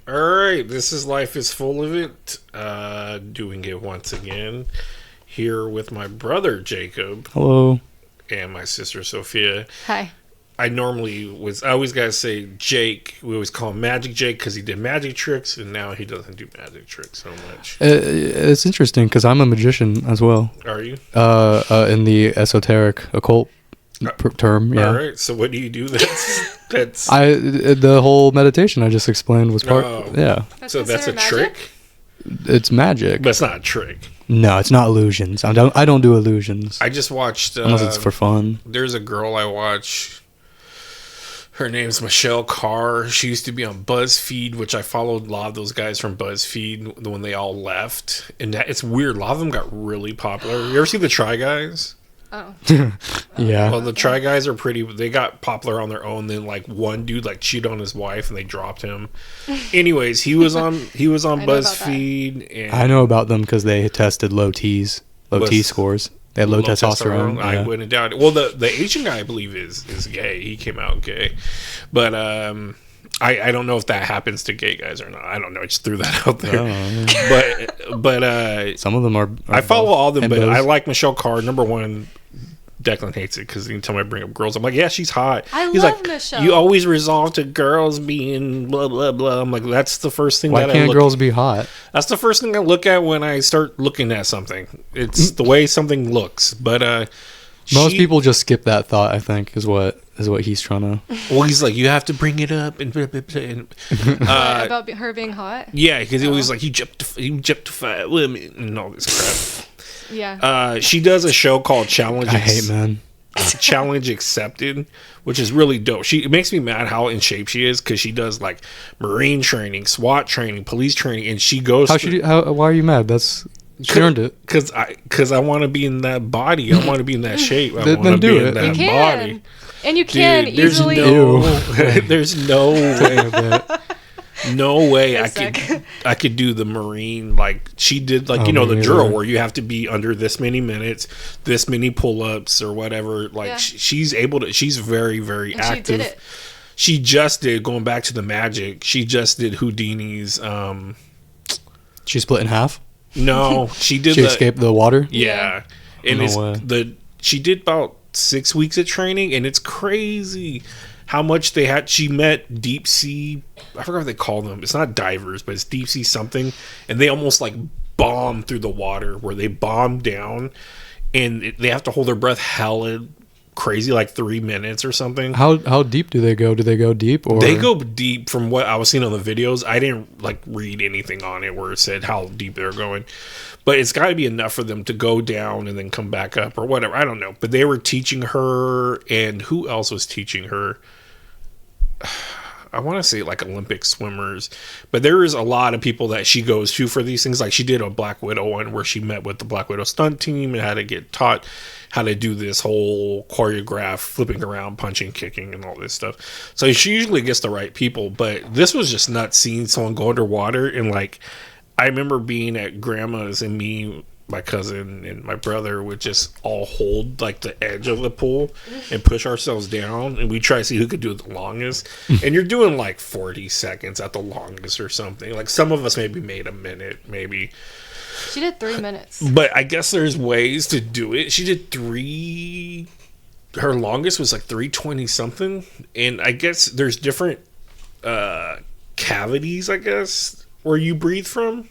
All right, this is Life is Full of It. Doing it once again. Here with my brother Jacob Hello. and my sister Sophia. Hi. I always gotta say Jake. We always call him Magic Jake because he did magic tricks, and now he doesn't do magic tricks so much. It's interesting because I'm a magician as well. Are you? In the esoteric occult term, yeah. All right. So what do you do? That's The whole meditation I just explained was part. Oh. Yeah, so that's a considered trick, it's magic. but it's not a trick. No, it's not illusions. I don't do illusions I just watched. unless it's for fun. There's a girl I watch. Her name's Michelle Carr. She used to be on BuzzFeed, which I followed a lot of those guys from BuzzFeed when they all left. And it's weird. A lot of them got really popular. You ever see the Try Guys? Oh. Yeah. Well, the Try Guys are pretty. They got popular on their own. Then, like, one dude like cheated on his wife, and they dropped him. Anyways, he was on I know about BuzzFeed, and I know about them because they tested low T scores. They had low testosterone. I Yeah. wouldn't doubt it. Well, the Asian guy, I believe, is gay. He came out gay, but I don't know if that happens to gay guys or not. I don't know. I just threw that out there. But Some of them are I follow all of them, but himbos. I like Michelle Carr. Number one, Declan hates it because anytime I bring up girls, I'm like, yeah, she's hot. He's love like, Michelle. you always resolve to girls being blah blah blah. I'm like, that's the first thing Why that I can't look. girls be hot? That's the first thing I look at when I start looking at something. It's the way something looks. But Most people just skip that thought. I think is what he's trying to. Well, he's like, you have to bring it up and About her being hot? yeah, because he was like, you objectify women and all this crap. Yeah. She does a show called Challenge. I hate men. Challenge Accepted, which is really dope. It makes me mad how in shape she is because she does like Marine training, SWAT training, police training, and she goes. Why are you mad? She earned it. Because I want to be in that body. I want to be in that shape. I Then want to do be it. in that You body. can. And you can Dude, there's easily. there's no way. No way A sec. I could do the Marine like she did, like, Oh, you know, the me drill neither. where you have to be under this many minutes, this many pull-ups or whatever. Like Yeah. she's able to. She's very very And active. she did it. She just did, going back to the magic. She just did Houdini's. She split in half. No, she did. She escaped the water. Yeah, and No it's way. she did about 6 weeks of training, and it's crazy how much they had. She met deep sea. I forgot what they call them. It's not divers, but it's deep sea something, and they almost like bomb through the water, where they bomb down, and they have to hold their breath hella crazy, like 3 minutes or something. How deep do they go? Do they go deep or They go deep from what I was seeing on the videos. I didn't like read anything on it where it said how deep they're going, but it's got to be enough for them to go down and then come back up or whatever. I don't know. But they were teaching her, and who else was teaching her? I want to say like Olympic swimmers, but there is a lot of people that she goes to for these things. Like she did a Black Widow one where she met with the Black Widow stunt team and had to get taught how to do this whole choreograph, flipping around, punching, kicking, and all this stuff. So she usually gets the right people, but this was just nuts seeing someone go underwater. And like, I remember being at grandma's and me, my cousin, and my brother would just all hold like the edge of the pool and push ourselves down, and we try to see who could do it the longest. And you're doing like 40 seconds at the longest or something. Like some of us maybe made a minute, maybe. She did 3 minutes. But I guess there's ways to do it. She did her longest was like 320 something. And I guess there's different cavities, I guess, where you breathe from.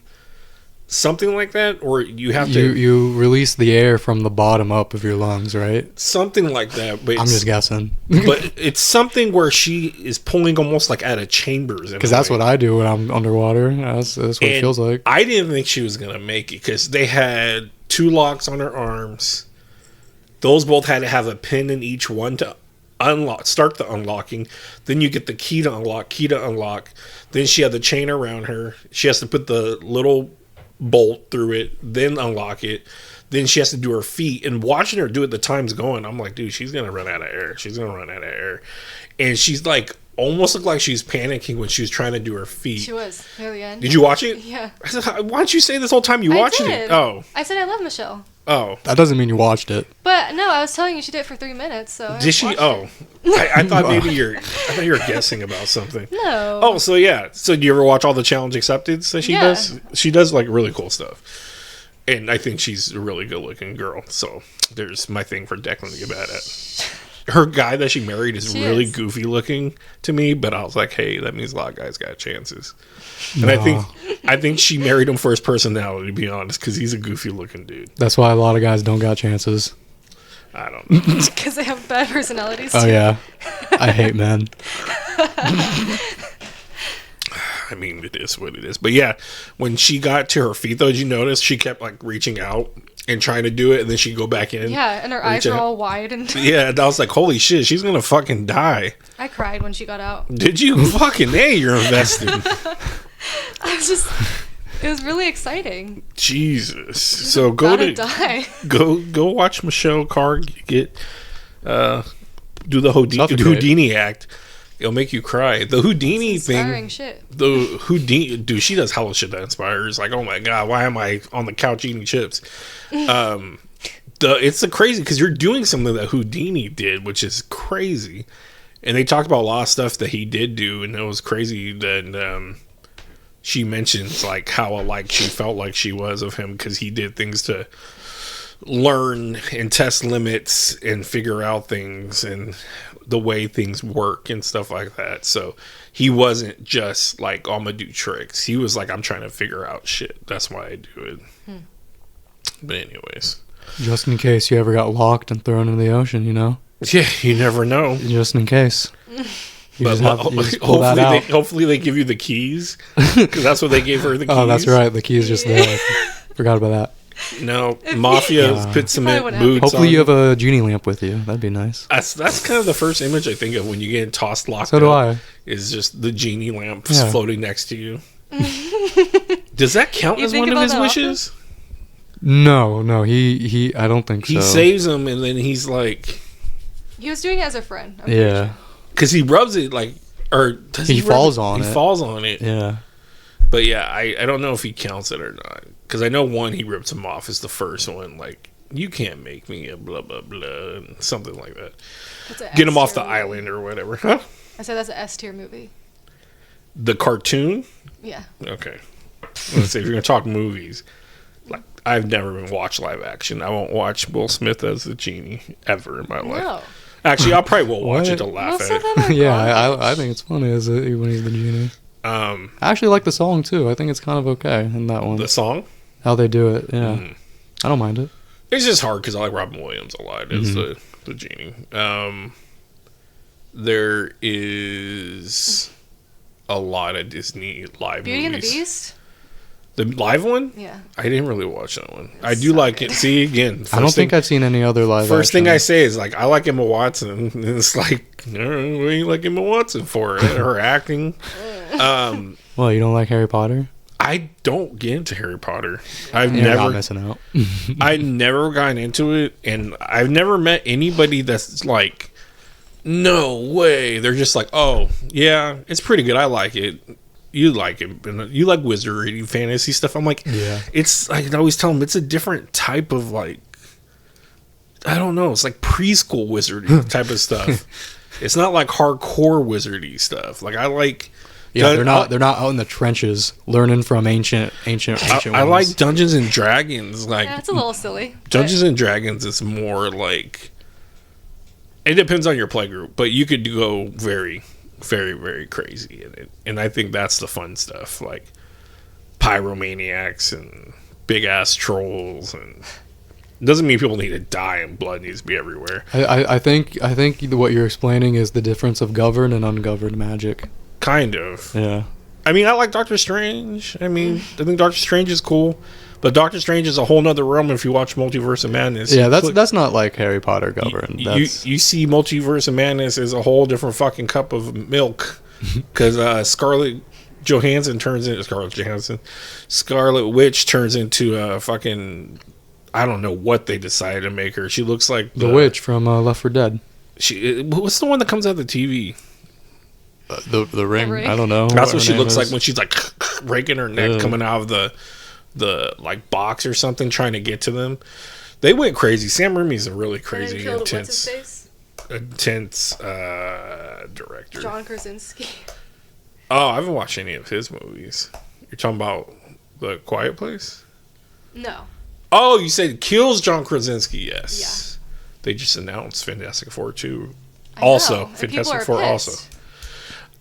Something like that. Or you have to. you release the air from the bottom up of your lungs, right? Something like that. But I'm just guessing. but it's something where she is pulling almost like out of chambers. Because that's what I do when I'm underwater. That's what it feels like. I didn't think she was going to make it because they had 2 locks on her arms. Those both had to have a pin in each one to start the unlocking. Then you get the key to unlock. Then she had the chain around her. She has to put the little bolt through it, then unlock it. Then she has to do her feet. And watching her do it, the time's going. I'm like, dude, she's going to run out of air. And she's like, almost looked like she's panicking when she was trying to do her feet. She was near the end. Did you watch it? Yeah. I said, why don't you say this whole time you watched it? Oh. I said I love Michelle. Oh, That doesn't mean you watched it. But no, I was telling you she did it for 3 minutes. So did she? watched Oh, I thought maybe I thought you were guessing about something. it. No. Oh, so yeah. So do you ever watch all the challenge acceptance that she Yeah. does? She does like really cool stuff. And I think she's a really good looking girl. So there's my thing for Declan to get bad at. Her guy that she married is She really is. goofy looking to me, but I was like, hey, that means a lot of guys got chances. And No. I think she married him for his personality, to be honest, because he's a goofy looking dude. That's why a lot of guys don't got chances. I don't know. Because they have bad personalities. Oh too. yeah, I hate men. I mean, it is what it is. But yeah, when she got to her feet, though, did you notice she kept like reaching out and trying to do it, and then she'd go back in? Yeah, and her eyes Reach were out. all wide, and Yeah, and I was like, holy shit, she's gonna fucking die. I cried when she got out. Did you? Fucking A, you're invested. I was just, it was really exciting. Jesus. So go Gotta to die. go watch Michelle Carr get do the Suffocate. Houdini act. It'll make you cry. The Houdini Inspiring thing. shit. The Houdini, dude, she does hella shit that inspires. Like, oh my god, why am I on the couch eating chips? It's a crazy because you're doing something that Houdini did, which is crazy. And they talked about a lot of stuff that he did do, and it was crazy that she mentions like how alike she felt like she was of him because he did things to learn and test limits and figure out things and the way things work and stuff like that. So he wasn't just like, oh, I'm gonna do tricks. He was like, I'm trying to figure out shit. That's why I do it. But anyways, Just in case you ever got locked and thrown into the ocean, you know. yeah, you never know. Just in case. You But just pull that out. hopefully they give you the keys because that's what they gave her the keys. Oh, that's right. The key is just there. Forgot about that. No, Mafia Yeah. put cement wouldn't boots. Hopefully on. you have a genie lamp with you. That'd be nice. That's kind of the first image I think of when you get tossed locked So do up. I. Is just the genie lamp Yeah. floating next to you. Does that count You as think one of about his that wishes? No. He. I don't think He so. saves him, and then he's like, He was doing it as a friend. I'm pretty Yeah. sure. because he rubs it like, or does He he rub falls it? on He it. falls on it. Yeah. But yeah, I don't know if he counts it or not. Because I know one he rips him off is the first one. Like, you can't make me a blah blah blah, and something like that. That's a Get him off S-tier the movie. island or whatever. Huh? I said that's an S tier movie. The cartoon. Yeah. Okay. Let's say if you're gonna talk movies, like I've never been watched live action. I won't watch Will Smith as the genie ever in my life. No. Actually, I probably will watch What? it to laugh Most at of it. them are Yeah. garbage. I think it's funny as when he's the genie. I Um, actually like the song too. I think it's kind of okay in that one. the song. How they do it. Yeah. Mhm. I don't mind it. It's just hard because I like Robin Williams a lot as the genie. There is a lot of Disney live Beauty and the movies. Beast? The live one? Yeah. I didn't really watch that one. I It's do so like good. it. See, again, I don't think I've seen any other live first thing I action. say is like I like Emma Watson, and it's like, what do you like Emma Watson for? Her acting. Well, you don't like Harry Potter? I don't get into Harry Potter. I've You're not never, missing out. I never gotten into it, and I've never met anybody that's like, no way. They're just like, oh yeah, it's pretty good. I like it. You like it, and you like wizardry, fantasy stuff. I'm like, Yeah. It's I can always tell them it's a different type of like, I don't know. It's like preschool wizardry type of stuff. It's not like hardcore wizardy stuff. Like I like. Yeah, they're not out in the trenches learning from ancient I like ones. Dungeons and Dragons. Like Yeah, it's a little silly. but- Dungeons and Dragons is more like. It depends on your play group, but you could go very, very, very crazy in it, and I think that's the fun stuff, like pyromaniacs and big ass trolls, and it doesn't mean people need to die and blood needs to be everywhere. I think what you're explaining is the difference of governed and ungoverned magic. Kind of. Yeah. I mean, I like Doctor Strange. I mean, I think Doctor Strange is cool, but Doctor Strange is a whole nother realm if you watch Multiverse of Madness. Yeah, Click- that's not like Harry Potter governed. You, That's you see Multiverse of Madness as a whole different fucking cup of milk because Scarlet Witch turns into a fucking, I don't know what they decided to make her. She looks like the witch from Left 4 Dead. What's the one that comes out of the TV? The ring. Ring? I don't know. That's what she her name looks like is. when she's like raking her neck Ugh. coming out of the like box or something trying to get to them. They went crazy. Sam Raimi's a really And crazy, then killed, what's his intense face? director. John Krasinski. Oh, I haven't watched any of his movies. You're talking about The Quiet Place? No. Oh, you said kills John Krasinski. Yes. They just announced Fantastic Four 2. I Also, know, and people Fantastic are Four pissed. also.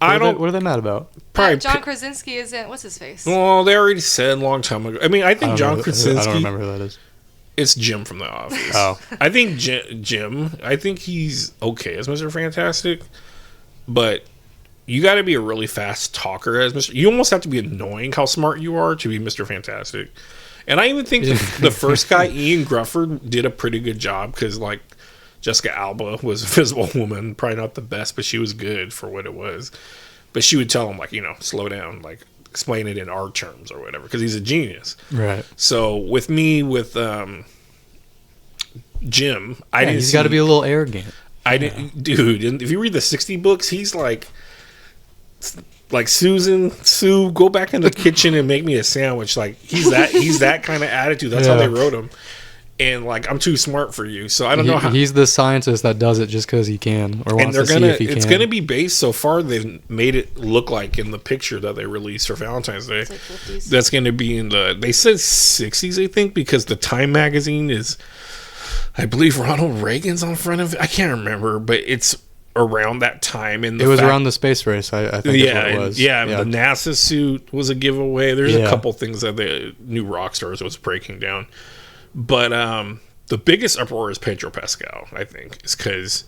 I don't. What are they mad about? Probably. John Krasinski isn't. What's his face? Well, they already said a long time ago. I mean, I think John Krasinski. I don't remember who that is. It's Jim from The Office. Oh. I think Jim. I think he's okay as Mr. Fantastic, but you got to be a really fast talker as Mr. You almost have to be annoying how smart you are to be Mr. Fantastic. And I even think the first guy, Ian Grufford, did a pretty good job because, like, Jessica Alba was Invisible Woman. Probably not the best, but she was good for what it was. But she would tell him, like, slow down, like, explain it in our terms or whatever, because he's a genius. Right. So with Jim, I didn't. He's got to be a little arrogant. I didn't, dude. If you read the 60 books, he's like Sue, go back in the kitchen and make me a sandwich. Like he's that kind of attitude. That's how they wrote him. And like, I'm too smart for you. So I don't know how. He's the scientist that does it just because he can, or wants to see if he can. It's gonna be based. So far, they've made it look like in the picture that they released for Valentine's Day. It's like 50s. That's gonna be in they said 60s, I think, because the Time magazine is, I believe Ronald Reagan's on front of it. I can't remember, but it's around that time. And it was around the space race. I think. Yeah, it was. The NASA suit was a giveaway. There's a couple things that the new Rockstars was breaking down. But the biggest uproar is Pedro Pascal, I think, is because,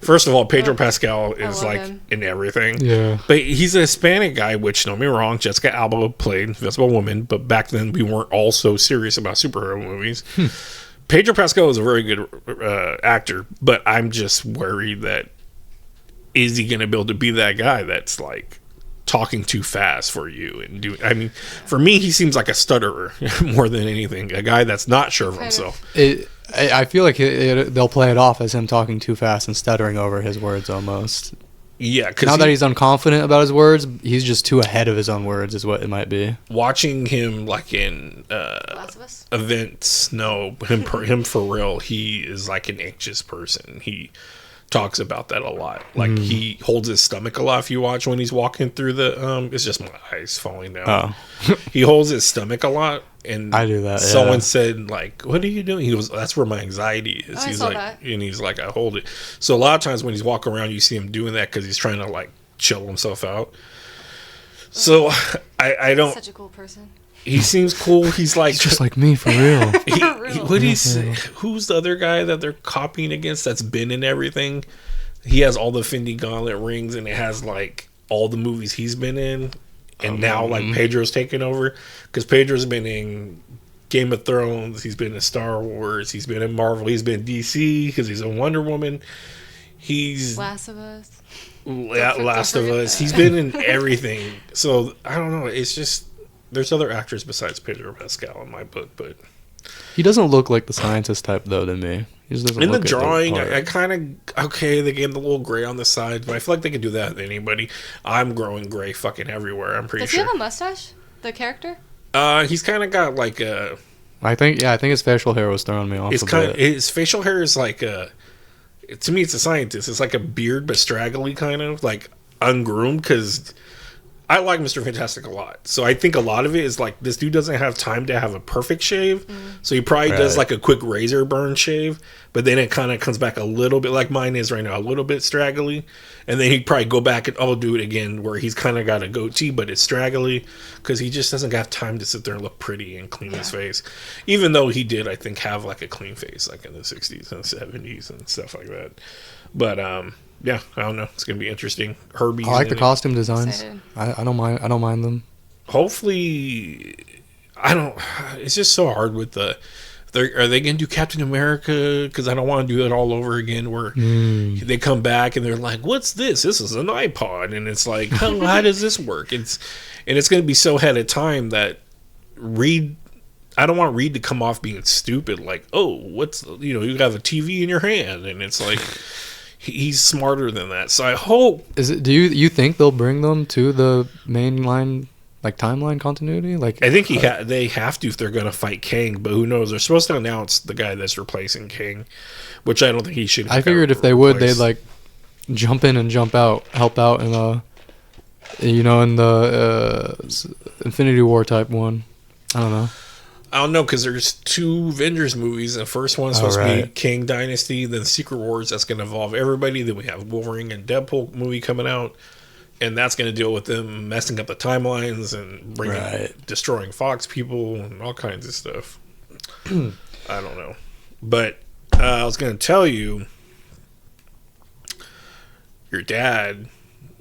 first of all, Pedro Pascal is like him. in everything. Yeah. But he's a Hispanic guy, which, don't get me wrong, Jessica Alba played Invisible Woman, but back then we weren't all so serious about superhero movies. Pedro Pascal is a very good actor, but I'm just worried that is he going to be able to be that guy that's like talking too fast for you and doing. I mean, for me, he seems like a stutterer more than anything. A guy that's not sure of himself. I feel like they'll play it off as him talking too fast and stuttering over his words almost. Yeah, because now that he's unconfident about his words, he's just too ahead of his own words, is what it might be. Watching him like in Last of Us? events, no, him for real. He is like an anxious person. He talks about that a lot. Like he holds his stomach a lot. If you watch when he's walking through the it's just my eyes falling down. He holds his stomach a lot, and I do that. Someone said like, "What are you doing?" He goes, "That's where my anxiety is." I He's saw like, that. and he's like, "I hold it." So a lot of times when he's walking around, you see him doing that because he's trying to like chill himself out. So I don't. Such a cool person. He seems cool. He's like Just like me, for real. what do you say? Who's the other guy that they're copying against that's been in everything? He has all the Fendi Gauntlet rings, and it has like all the movies he's been in. And now like Pedro's taking over because Pedro's been in Game of Thrones. He's been in Star Wars. He's been in Marvel. He's been in DC because he's in Wonder Woman. He's Last of Us. Last of Us. He's been in everything. So I don't know. It's just there's other actors besides Pedro Pascal in my book, but He doesn't look like the scientist type though to me. He just doesn't in the look at drawing, part. I kind of they gave him the little gray on the side, but I feel like they could do that with anybody. I'm growing gray fucking everywhere. I'm pretty Does he sure. have a mustache? The character? He's kind of got like a. I think his facial hair was throwing me off. His facial hair is like a. To me, it's a scientist. It's like a beard, but straggly, kind of like ungroomed. Because I like Mr. Fantastic a lot, so I think a lot of it is like this dude doesn't have time to have a perfect shave, so he probably does like a quick razor burn shave, but then it kind of comes back a little bit like mine is right now, a little bit straggly, and then he'd probably go back and do it again where he's kind of got a goatee, but it's straggly because he just doesn't have time to sit there and look pretty and clean his face, even though he did, I think, have like a clean face like in the 60s and 70s and stuff like that. But yeah, I don't know. It's gonna be interesting. Herbie's I like the in it. costume designs. Excited. I don't mind. I don't mind them. Hopefully, I don't. It's just so hard with the. Are they going to do Captain America? Because I don't want to do it all over again. Where they come back and they're like, "What's this? This is an iPod," and it's like, how does this work? It's going to be so ahead of time that Reed. I don't want Reed to come off being stupid. Like, oh, you have a TV in your hand, and it's like. He's smarter than that, so I hope. Do you think they'll bring them to the mainline like timeline continuity? Like I think they have to if they're going to fight Kang, but who knows? They're supposed to announce the guy that's replacing Kang, which I don't think he should. I figured if they would, they'd like jump in and jump out, help out in the, in the Infinity War type one. I don't know because there's 2 Avengers movies. The first one's supposed to be Kang Dynasty, then Secret Wars. That's going to involve everybody. Then we have Wolverine and Deadpool movie coming out. And that's going to deal with them messing up the timelines and destroying Fox people and all kinds of stuff. I don't know. But I was going to tell you, your dad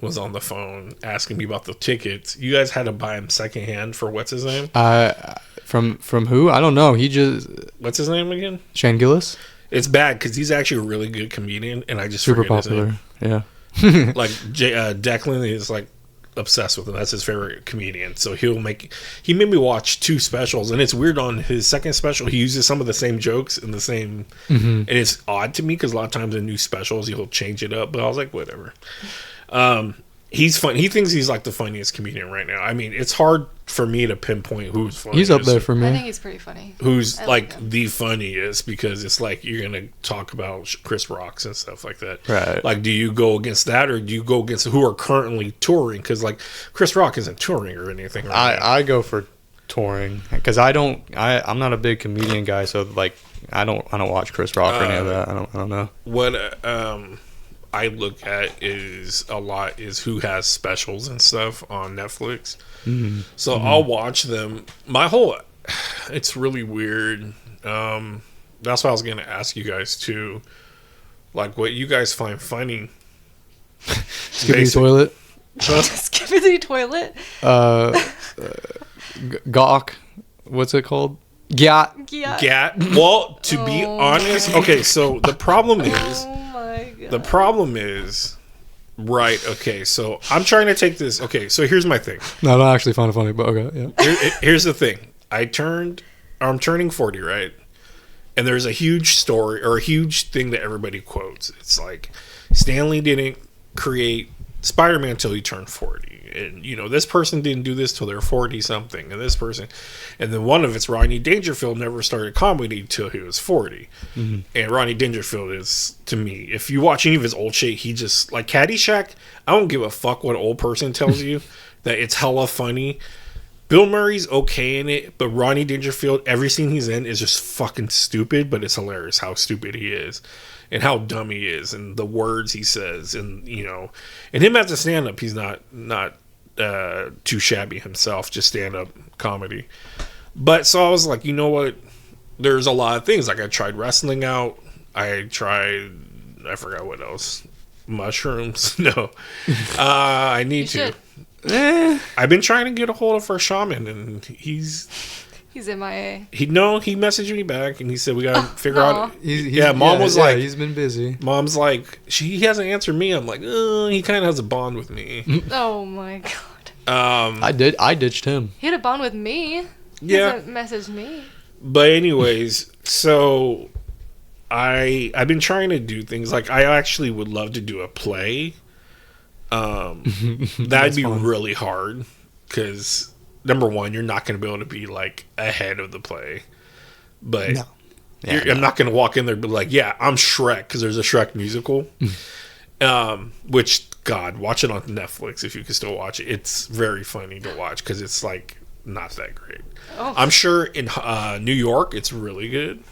was on the phone asking me about the tickets. You guys had to buy him secondhand for what's his name? From who? I don't know. He just... What's his name again? Shane Gillis? It's bad because he's actually a really good comedian, and I just super forget his popular. name. Yeah. Like Declan is like obsessed with him. That's his favorite comedian. So he made me watch 2 specials, and it's weird. On his second special, he uses some of the same jokes and the same, and it's odd to me because a lot of times in new specials he'll change it up. But I was like, whatever. He's fun. He thinks he's like the funniest comedian right now. I mean, it's hard for me to pinpoint who's funny. He's up there for me. I think he's pretty funny. Who's like the funniest, because it's like you're gonna talk about Chris Rocks and stuff like that. Right. Like, do you go against that, or do you go against who are currently touring? Because like Chris Rock isn't touring or anything. Right now. I go for touring because I'm not a big comedian guy, so like I don't watch Chris Rock or any of that. I don't know. What I look at is who has specials and stuff on Netflix. So I'll watch them. It's really weird. That's what I was going to ask you guys too. Like, what you guys find funny? Skibidi Toilet. Skibidi Toilet. Gawk. What's it called? Gat. Gat. Well, to be honest, okay. So the problem is. Oh my god. The problem is, right? Okay, so I'm trying to take this. Okay, so here's my thing. No, I don't actually find it funny, but okay, yeah. Here's the thing. I'm turning 40, right? And there's a huge story or a huge thing that everybody quotes. It's like Stan Lee didn't create Spider-Man until he turned 40. And, this person didn't do this till they're 40 something. And this person, and then one of it's Rodney Dangerfield never started comedy till he was 40. And Rodney Dangerfield is, to me, if you watch any of his old shit, he just, like Caddyshack, I don't give a fuck what an old person tells you, that it's hella funny. Bill Murray's okay in it, but Rodney Dangerfield, every scene he's in is just fucking stupid, but it's hilarious how stupid he is. And how dumb he is, and the words he says, and and him as a stand-up, he's not too shabby himself, just stand-up comedy. But so I was like, you know what? There's a lot of things. Like I tried wrestling out. I forgot what else. Mushrooms? No. I need to. I've been trying to get a hold of our shaman, and he's MIA. He messaged me back, and he said we gotta figure out. Mom was like, he's been busy. Mom's like, he hasn't answered me. I'm like, he kind of has a bond with me. Oh my god. I ditched him. He had a bond with me. He hasn't messaged me. But anyways, so I've been trying to do things like I actually would love to do a play. That'd be really hard because. Number one, you're not going to be able to be like ahead of the play, but I'm not going to walk in there and be like, "Yeah, I'm Shrek," because there's a Shrek musical. Which God, watch it on Netflix if you can still watch it. It's very funny to watch because it's like not that great. Oh. I'm sure in New York it's really good,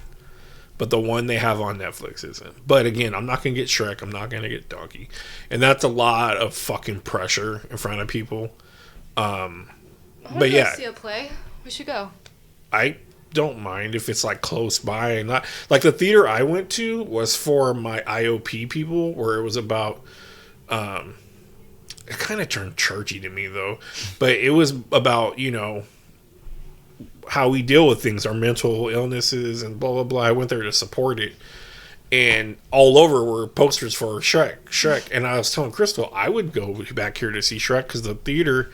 but the one they have on Netflix isn't. But again, I'm not going to get Shrek. I'm not going to get Donkey, and that's a lot of fucking pressure in front of people. But yeah, see a play. We should go. I don't mind if it's like close by and not like the theater I went to was for my IOP people, where it was about. It kind of turned churchy to me though, but it was about how we deal with things, our mental illnesses and blah blah blah. I went there to support it, and all over were posters for Shrek. And I was telling Crystal I would go back here to see Shrek because the theater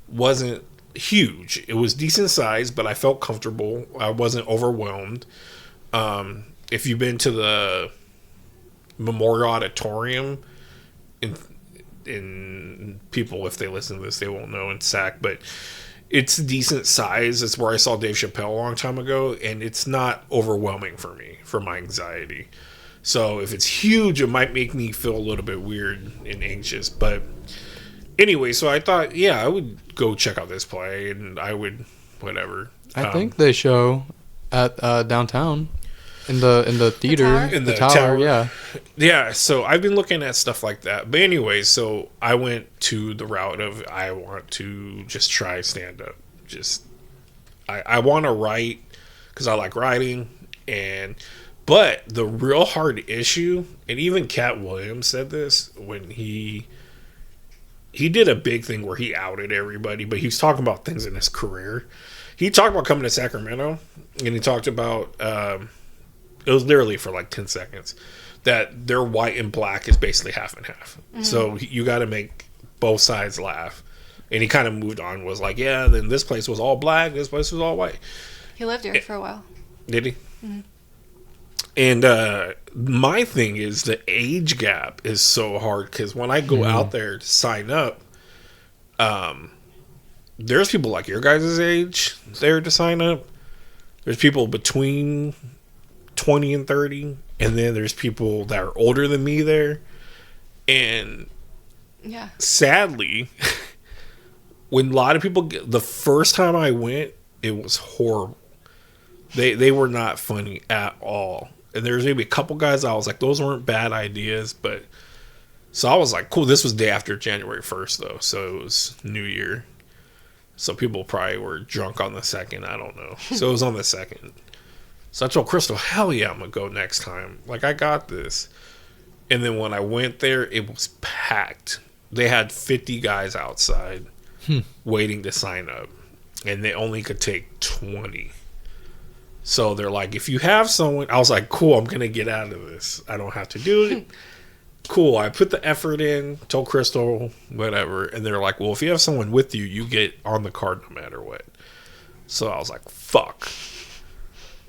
wasn't huge. It was decent size, but I felt comfortable. I wasn't overwhelmed. If you've been to the Memorial Auditorium, in people, if they listen to this, they won't know, in SAC, but it's decent size. It's where I saw Dave Chappelle a long time ago, and it's not overwhelming for me, for my anxiety. So if it's huge, it might make me feel a little bit weird and anxious. But anyway, so I thought, yeah, I would go check out this play, and I would, whatever. I think they show at downtown in the theater, tower? In the the tower, tower. yeah. Yeah, so I've been looking at stuff like that. But anyway, so I went to the route of I want to just try stand up. Just I want to write because I like writing, but the real hard issue, and even Cat Williams said this when he did a big thing where he outed everybody, but he was talking about things in his career. He talked about coming to Sacramento, and he talked about it was literally for like 10 seconds that their white and black is basically half and half. So you got to make both sides laugh. And he kind of moved on, was like, yeah, then this place was all black, this place was all white. He lived here for a while. Did he? And my thing is the age gap is so hard because when I go out there to sign up, there's people like your guys' age there to sign up. There's people between 20 and 30, and then there's people that are older than me there. And Yeah. sadly, when a lot of people the first time I went, it was horrible. They were not funny at all. And there's maybe a couple guys I was like, those weren't bad ideas, but so I was like, cool, this was day after January 1st though, so it was New Year. So people probably were drunk on the 2nd, I don't know. So it was on the 2nd. So I told Crystal, hell yeah, I'm gonna go next time. Like, I got this. And then when I went there, it was packed. They had 50 guys outside waiting to sign up, and they only could take 20. So they're like, if you have someone, I was like, cool, I'm gonna get out of this. I don't have to do it. Cool, I put the effort in, told Crystal, whatever, and they're like, well, if you have someone with you, you get on the card no matter what. So I was like, fuck.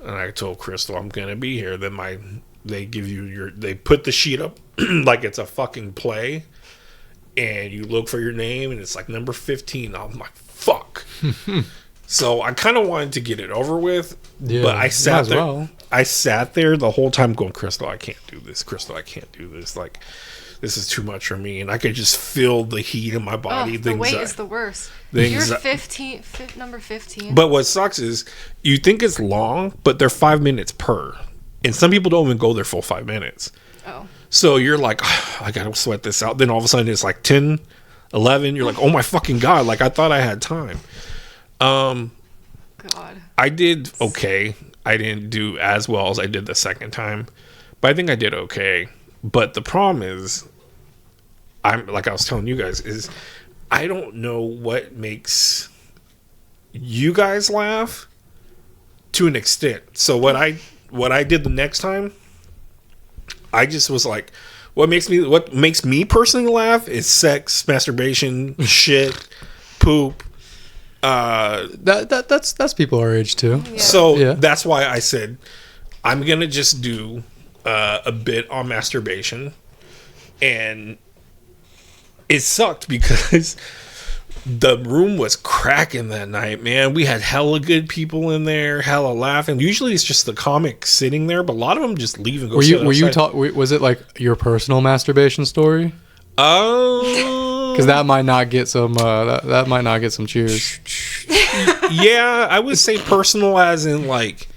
And I told Crystal, I'm gonna be here. Then they give you they put the sheet up like it's a fucking play, and you look for your name, and it's like number 15. I'm like, fuck. So I kind of wanted to get it over with, but I sat there. Well. I sat there the whole time going, Crystal, I can't do this. Crystal, I can't do this. Like, this is too much for me. And I could just feel the heat in my body. Oh, the weight is the worst. You're 15, number 15. But what sucks is you think it's long, but they're 5 minutes per. And some people don't even go their full 5 minutes. Oh. So you're like, oh, I got to sweat this out. Then all of a sudden it's like 10, 11. You're like, oh my fucking God. Like, I thought I had time. God. I did okay. I didn't do as well as I did the second time, but I think I did okay. But the problem is, I'm like I was telling you guys, is I don't know what makes you guys laugh to an extent. So what I did the next time, I just was like, what makes me personally laugh is sex, masturbation, shit, poop. That's people our age too. Yeah. So that's why I said I'm gonna just do a bit on masturbation, and it sucked because the room was cracking that night, man. We had hella good people in there, hella laughing. Usually it's just the comics sitting there, but a lot of them just leave and go. Was it like your personal masturbation story? Oh, because that might not get some that might not get some cheers. Yeah, I would say personal as in like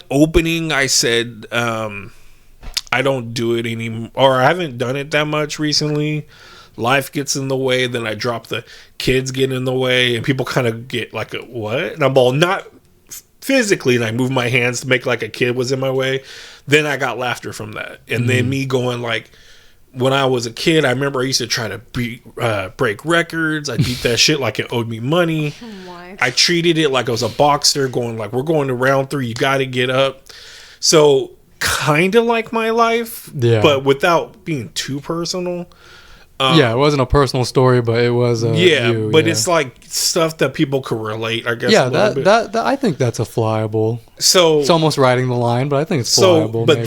opening. I said I don't do it anymore, or I haven't done it that much recently. Life gets in the way, then I drop the kids get in the way, and people kind of get like a what? And I'm all not physically, and I move my hands to make like a kid was in my way. Then I got laughter from that, and then me going like. When I was a kid, I remember I used to try to break records. I beat that shit like it owed me money. What? I treated it like I was a boxer, going like, we're going to round 3. You got to get up. So kind of like my life, but without being too personal. It wasn't a personal story, but it was. It's like stuff that people could relate. I guess. Yeah, that I think that's a flyable. So it's almost riding the line, but I think it's flyable. But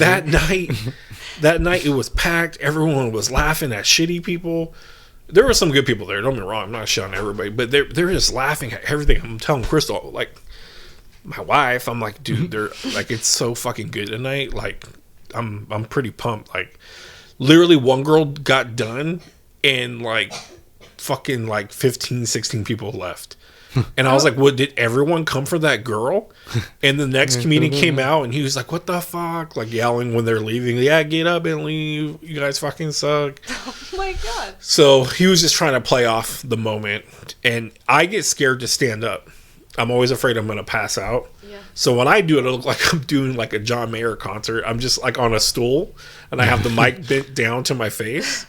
maybe. That night it was packed. Everyone was laughing at shitty people. there were some good people there. Don't get me wrong. I'm not shouting at everybody, but they're just laughing at everything. I'm telling Crystal, like my wife, I'm like, dude, they're like, it's so fucking good tonight. Like, I'm pretty pumped. Like, literally, one girl got done, and like, fucking like 15, 16 people left. And I was like, what, did everyone come for that girl? And the next comedian came out and he was like, what the fuck? Like yelling when they're leaving. Yeah, get up and leave. You guys fucking suck. Oh my God. So he was just trying to play off the moment. And I get scared to stand up. I'm always afraid I'm going to pass out. Yeah. So when I do it, it'll look like I'm doing like a John Mayer concert. I'm just like on a stool and I have the mic bent down to my face.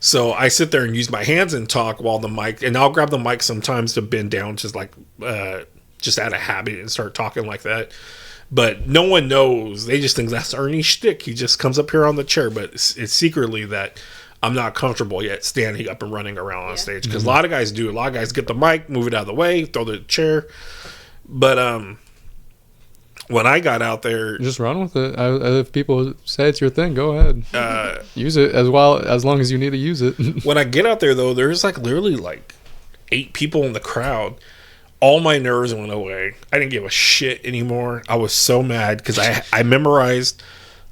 So I sit there and use my hands and talk while the mic, and I'll grab the mic sometimes to bend down, just like, just out of habit and start talking like that. But no one knows. They just think that's Ernie's shtick. He just comes up here on the chair, but it's secretly that I'm not comfortable yet standing up and running around on stage. Because a lot of guys do. A lot of guys get the mic, move it out of the way, throw the chair. But when I got out there, Just run with it. If people say it's your thing, go ahead. Use it as long as you need to use it. when I get out there, though, there's like literally like 8 people in the crowd. All my nerves went away. I didn't give a shit anymore. I was so mad because I memorized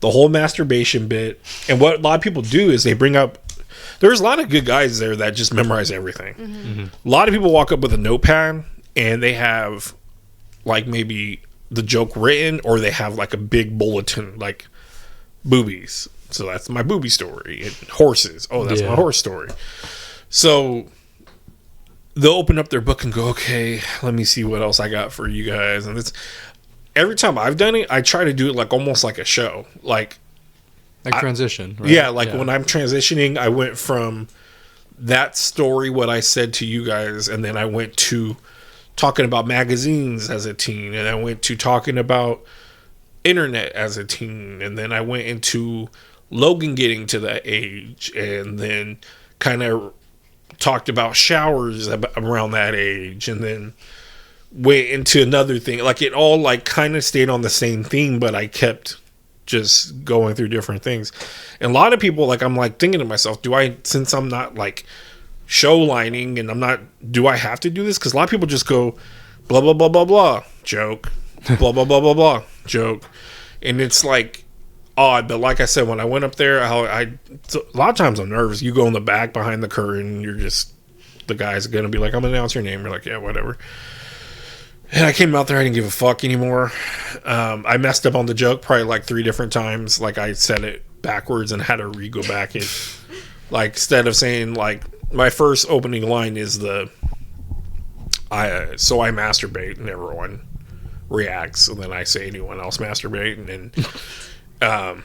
the whole masturbation bit. And what a lot of people do is they bring up, there's a lot of good guys there that just memorize everything. A lot of people walk up with a notepad and they have like maybe the joke written, or they have like a big bulletin like boobies. So that's my booby story. And horses. Oh, that's my horse story. So they'll open up their book and go, okay, let me see what else I got for you guys. And it's every time I've done it, I try to do it like almost like a show. Like transition. Right? Yeah, like when I'm transitioning, I went from that story, what I said to you guys, and then I went to talking about magazines as a teen, and I went to talking about internet as a teen, and then I went into Logan getting to that age, and then kind of talked about showers around that age, and then went into another thing. Like it all like kind of stayed on the same theme, but I kept just going through different things. And a lot of people, like, I'm like thinking to myself, since I'm not like show lining and I'm not, do I have to do this? Because a lot of people just go blah blah blah blah blah joke, blah blah blah blah blah joke, and it's like odd. But like I said, when I went up there, a lot of times I'm nervous. You go in the back behind the curtain, you're just, the guy's gonna be like, I'm gonna announce your name. You're like, yeah, whatever. And I came out there, I didn't give a fuck anymore. I messed up on the joke probably like 3 different times. Like I said it backwards and had to re-go back it. Like instead of saying like, my first opening line is so I masturbate, and everyone reacts, and then I say anyone else masturbate, and then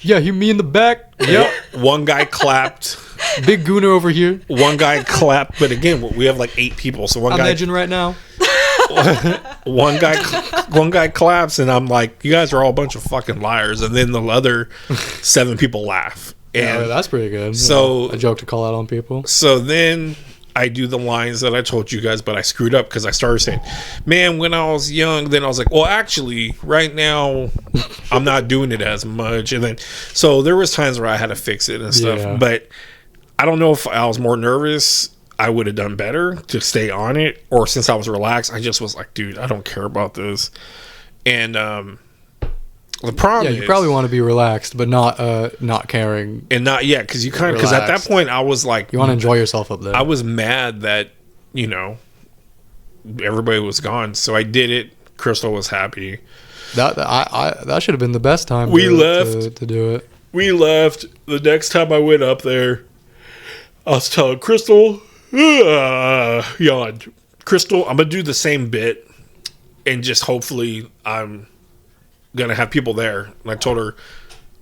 yeah, me in the back. Yep. One guy clapped. Big gooner over here. One guy clapped, but again, we have like 8 people, so I'm edging right now. one guy claps, and I'm like, you guys are all a bunch of fucking liars, and then the other 7 people laugh. And yeah, that's pretty good. So a joke to call out on people. So then I do the lines that I told you guys, but I screwed up because I started saying, man, when I was young, then I was like, well, actually, right now, I'm not doing it as much. And then, so there was times where I had to fix it and stuff, but I don't know if I was more nervous, I would have done better to stay on it, or since I was relaxed, I just was like, dude, I don't care about this. And, the problem is, you probably want to be relaxed, but not caring, and not yet, because because at that point I was like, you want to enjoy yourself up there. I was mad that everybody was gone, so I did it. Crystal was happy. That should have been the best time. We left to do it. We left. The next time I went up there, I was telling Crystal, yawned. Crystal, I'm gonna do the same bit, and just hopefully I'm gonna have people there. And I told her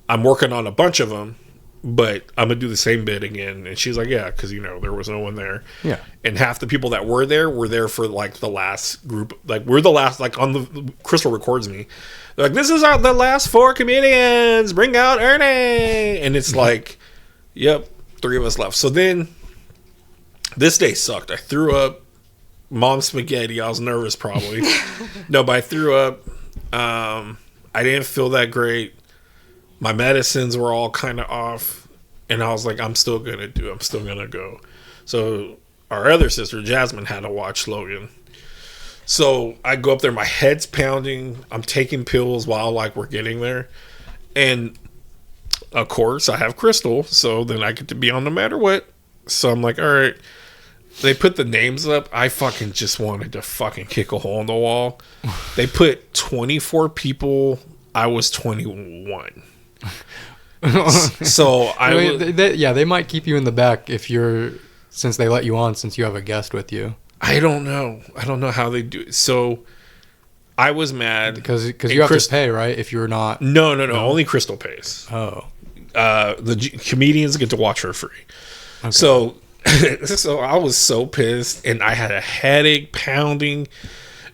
I'm working on a bunch of them, but I'm gonna do the same bit again. And she's like, yeah, because there was no one there. Yeah. And half the people that were there for like the last group. Like we're the last. Like on the Crystal records me. They're like, this is the last 4 comedians. Bring out Ernie. And it's like, yep, 3 of us left. So then this day sucked. I threw up. Mom spaghetti. I was nervous probably. No, but I threw up. I didn't feel that great. My medicines were all kind of off. And I was like, I'm still going to go. So our other sister, Jasmine, had to watch Logan. So I go up there, my head's pounding. I'm taking pills while like we're getting there. And of course, I have Crystal, so then I get to be on no matter what. So I'm like, all right. They put the names up. I fucking just wanted to fucking kick a hole in the wall. They put 24 people. I was 21. So they might keep you in the back since they let you on, since you have a guest with you. I don't know how they do it. So I was mad because you have to pay, right? If you're not. No. Only Crystal pays. Oh. Comedians get to watch for free. Okay. So I was so pissed, and I had a headache pounding,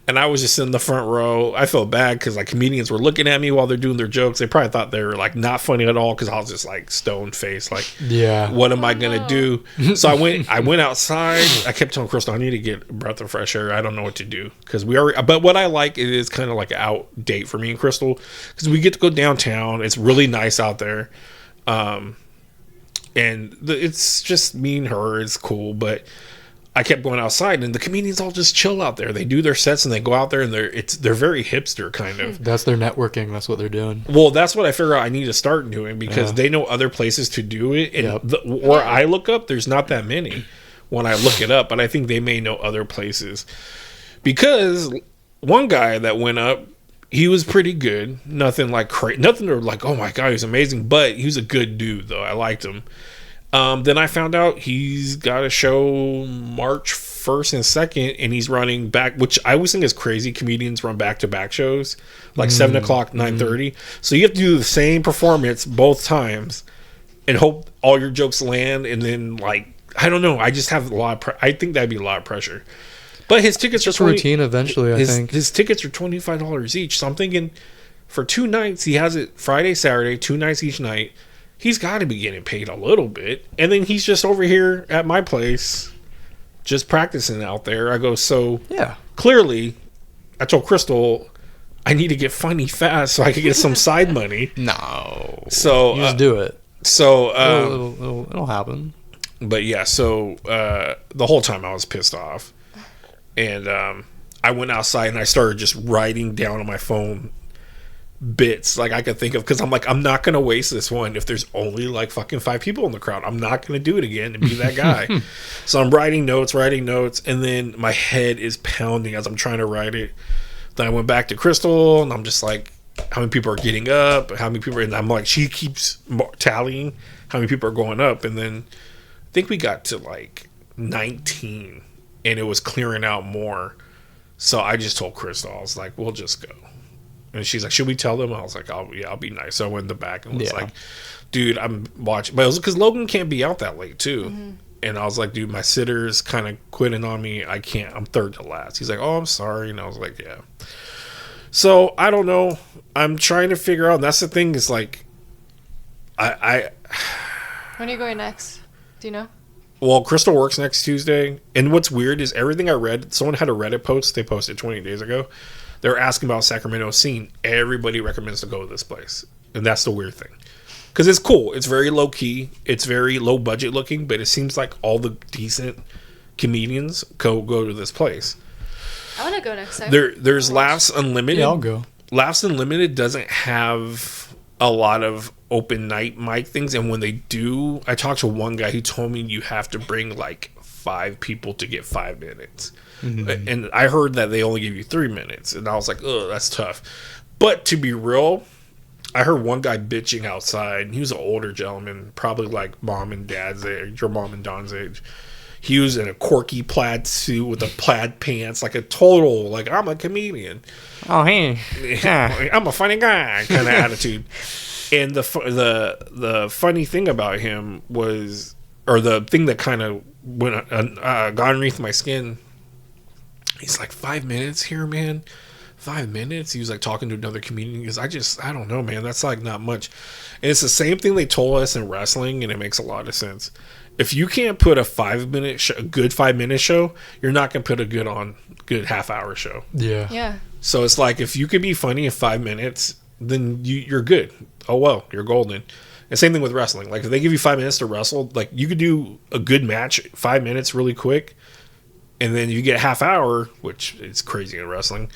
and I was just in the front row. I felt bad because like comedians were looking at me while they're doing their jokes. They probably thought they were like not funny at all because I was just like stone faced, like, yeah, what am I gonna do? So I went outside. I kept telling Crystal I need to get a breath of fresh air. I don't know what to do because but what I like, it is kind of like an out date for me and Crystal because we get to go downtown. It's really nice out there. And it's just me and her. It's cool, but I kept going outside, and the comedians all just chill out there. They do their sets, and they go out there, and they're very hipster kind of. That's their networking. That's what they're doing. Well, that's what I figure out I need to start doing because they know other places to do it, and where I look up, there's not that many when I look it up, but I think they may know other places because one guy that went up, he was pretty good. Nothing like crazy. Nothing to like, oh my God, he's amazing. But he was a good dude, though. I liked him. Then I found out he's got a show March 1st and 2nd, and he's running back, which I always think is crazy. Comedians run back-to-back shows, like 7 o'clock, 9:30. So you have to do the same performance both times and hope all your jokes land. And then, like, I don't know. I just have a lot of I think that'd be a lot of pressure. But his tickets are routine eventually, I think. His tickets are $25 each. So I'm thinking for 2 nights, he has it Friday, Saturday, 2 nights each night. He's got to be getting paid a little bit. And then he's just over here at my place just practicing out there. I go, so yeah. Clearly, I told Crystal I need to get funny fast so I can get some side money. No. So you just do it. So it'll happen. But yeah, so the whole time I was pissed off. And I went outside and I started just writing down on my phone bits like I could think of because I'm like, I'm not going to waste this one if there's only like fucking 5 people in the crowd. I'm not going to do it again and be that guy. So I'm writing notes, and then my head is pounding as I'm trying to write it. Then I went back to Crystal and I'm just like, how many people are getting up? How many people? And I'm like, she keeps tallying how many people are going up. And then I think we got to like 19. And it was clearing out more. So I just told Crystal, I was like, we'll just go. And she's like, should we tell them? I was like, I'll be nice. So I went in the back and was like, dude, I'm watching. But it was because Logan can't be out that late, too. Mm-hmm. And I was like, dude, my sitter's kind of quitting on me. I can't. I'm third to last. He's like, oh, I'm sorry. And I was like, yeah. So I don't know. I'm trying to figure out. And that's the thing is like, When are you going next? Do you know? Well, Crystal works next Tuesday. And what's weird is everything I read, someone had a Reddit post they posted 20 days ago. They were asking about Sacramento scene. Everybody recommends to go to this place. And that's the weird thing. Because it's cool. It's very low key. It's very low budget looking. But it seems like all the decent comedians go to this place. I want to go next time. There's Laughs Unlimited. Yeah, I'll go. Laughs Unlimited doesn't have a lot of open night mic things, and when they do, I talked to one guy who told me you have to bring like 5 people to get 5 minutes. Mm-hmm. And I heard that they only give you 3 minutes, and I was like, oh, that's tough. But to be real, I heard one guy bitching outside, and he was an older gentleman, probably like mom and dad's age, your mom and Don's age. He was in a corky plaid suit with a plaid pants, like a total, like, I'm a comedian. Oh, hey. I'm a funny guy kind of attitude. And the funny thing about him was, or the thing that kind of went got underneath my skin, he's like, 5 minutes here, man? 5 minutes? He was like talking to another comedian. He goes, I don't know, man. That's like not much. And it's the same thing they told us in wrestling, and it makes a lot of sense. If you can't put a 5 minute show, a good 5 minute show, you're not gonna put a good half hour show. Yeah. So it's like if you could be funny in 5 minutes, then you're good. Oh well, you're golden. And same thing with wrestling. Like if they give you 5 minutes to wrestle, like you could do a good match 5 minutes really quick, and then you get a half hour, which is crazy in wrestling.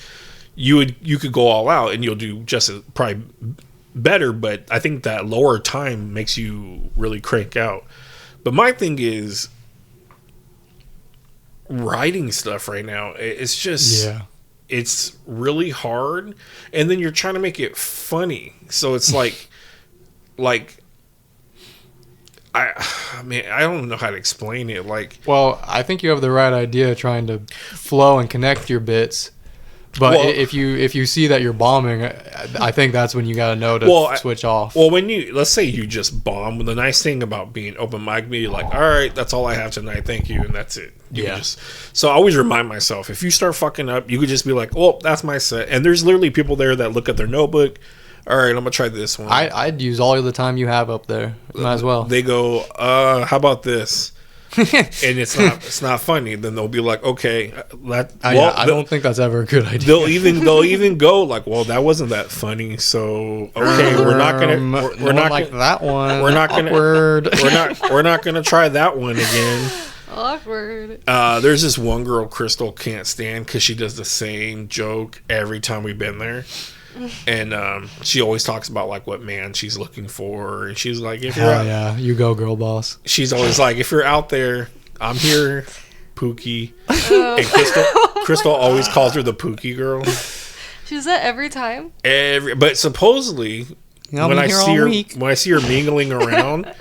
You could go all out and you'll do just probably better, but I think that lower time makes you really crank out. But my thing is writing stuff right now. It's just it's really hard, and then you're trying to make it funny. So it's like I mean, I don't know how to explain it. Like, well, I think you have the right idea trying to flow and connect your bits. But well, if you see that you're bombing, I think that's when you got to know to switch off. Well, when let's say you just bomb, the nice thing about being open mic, be like, all right, that's all I have tonight, thank you, and that's it. So I always remind myself, if you start fucking up, you could just be like, well, that's my set. And there's literally people there that look at their notebook. All right, I'm gonna try this one. I'd use all of the time you have up there. Might as well. They go, how about this? And it's not funny. Then they'll be like, okay, I don't think that's ever a good idea. They'll even go like, well, that wasn't that funny. So okay, we're not like that one. We're not gonna awkward. we're not gonna try that one again. Awkward. There's this one girl Crystal can't stand because she does the same joke every time we've been there. And she always talks about like what man she's looking for, and she's like, "If you're yeah, you go, girl boss." She's always like, "If you're out there, I'm here, Pookie." Oh. And Crystal always calls her the Pookie girl. She does that every time. But supposedly, when I see her mingling around,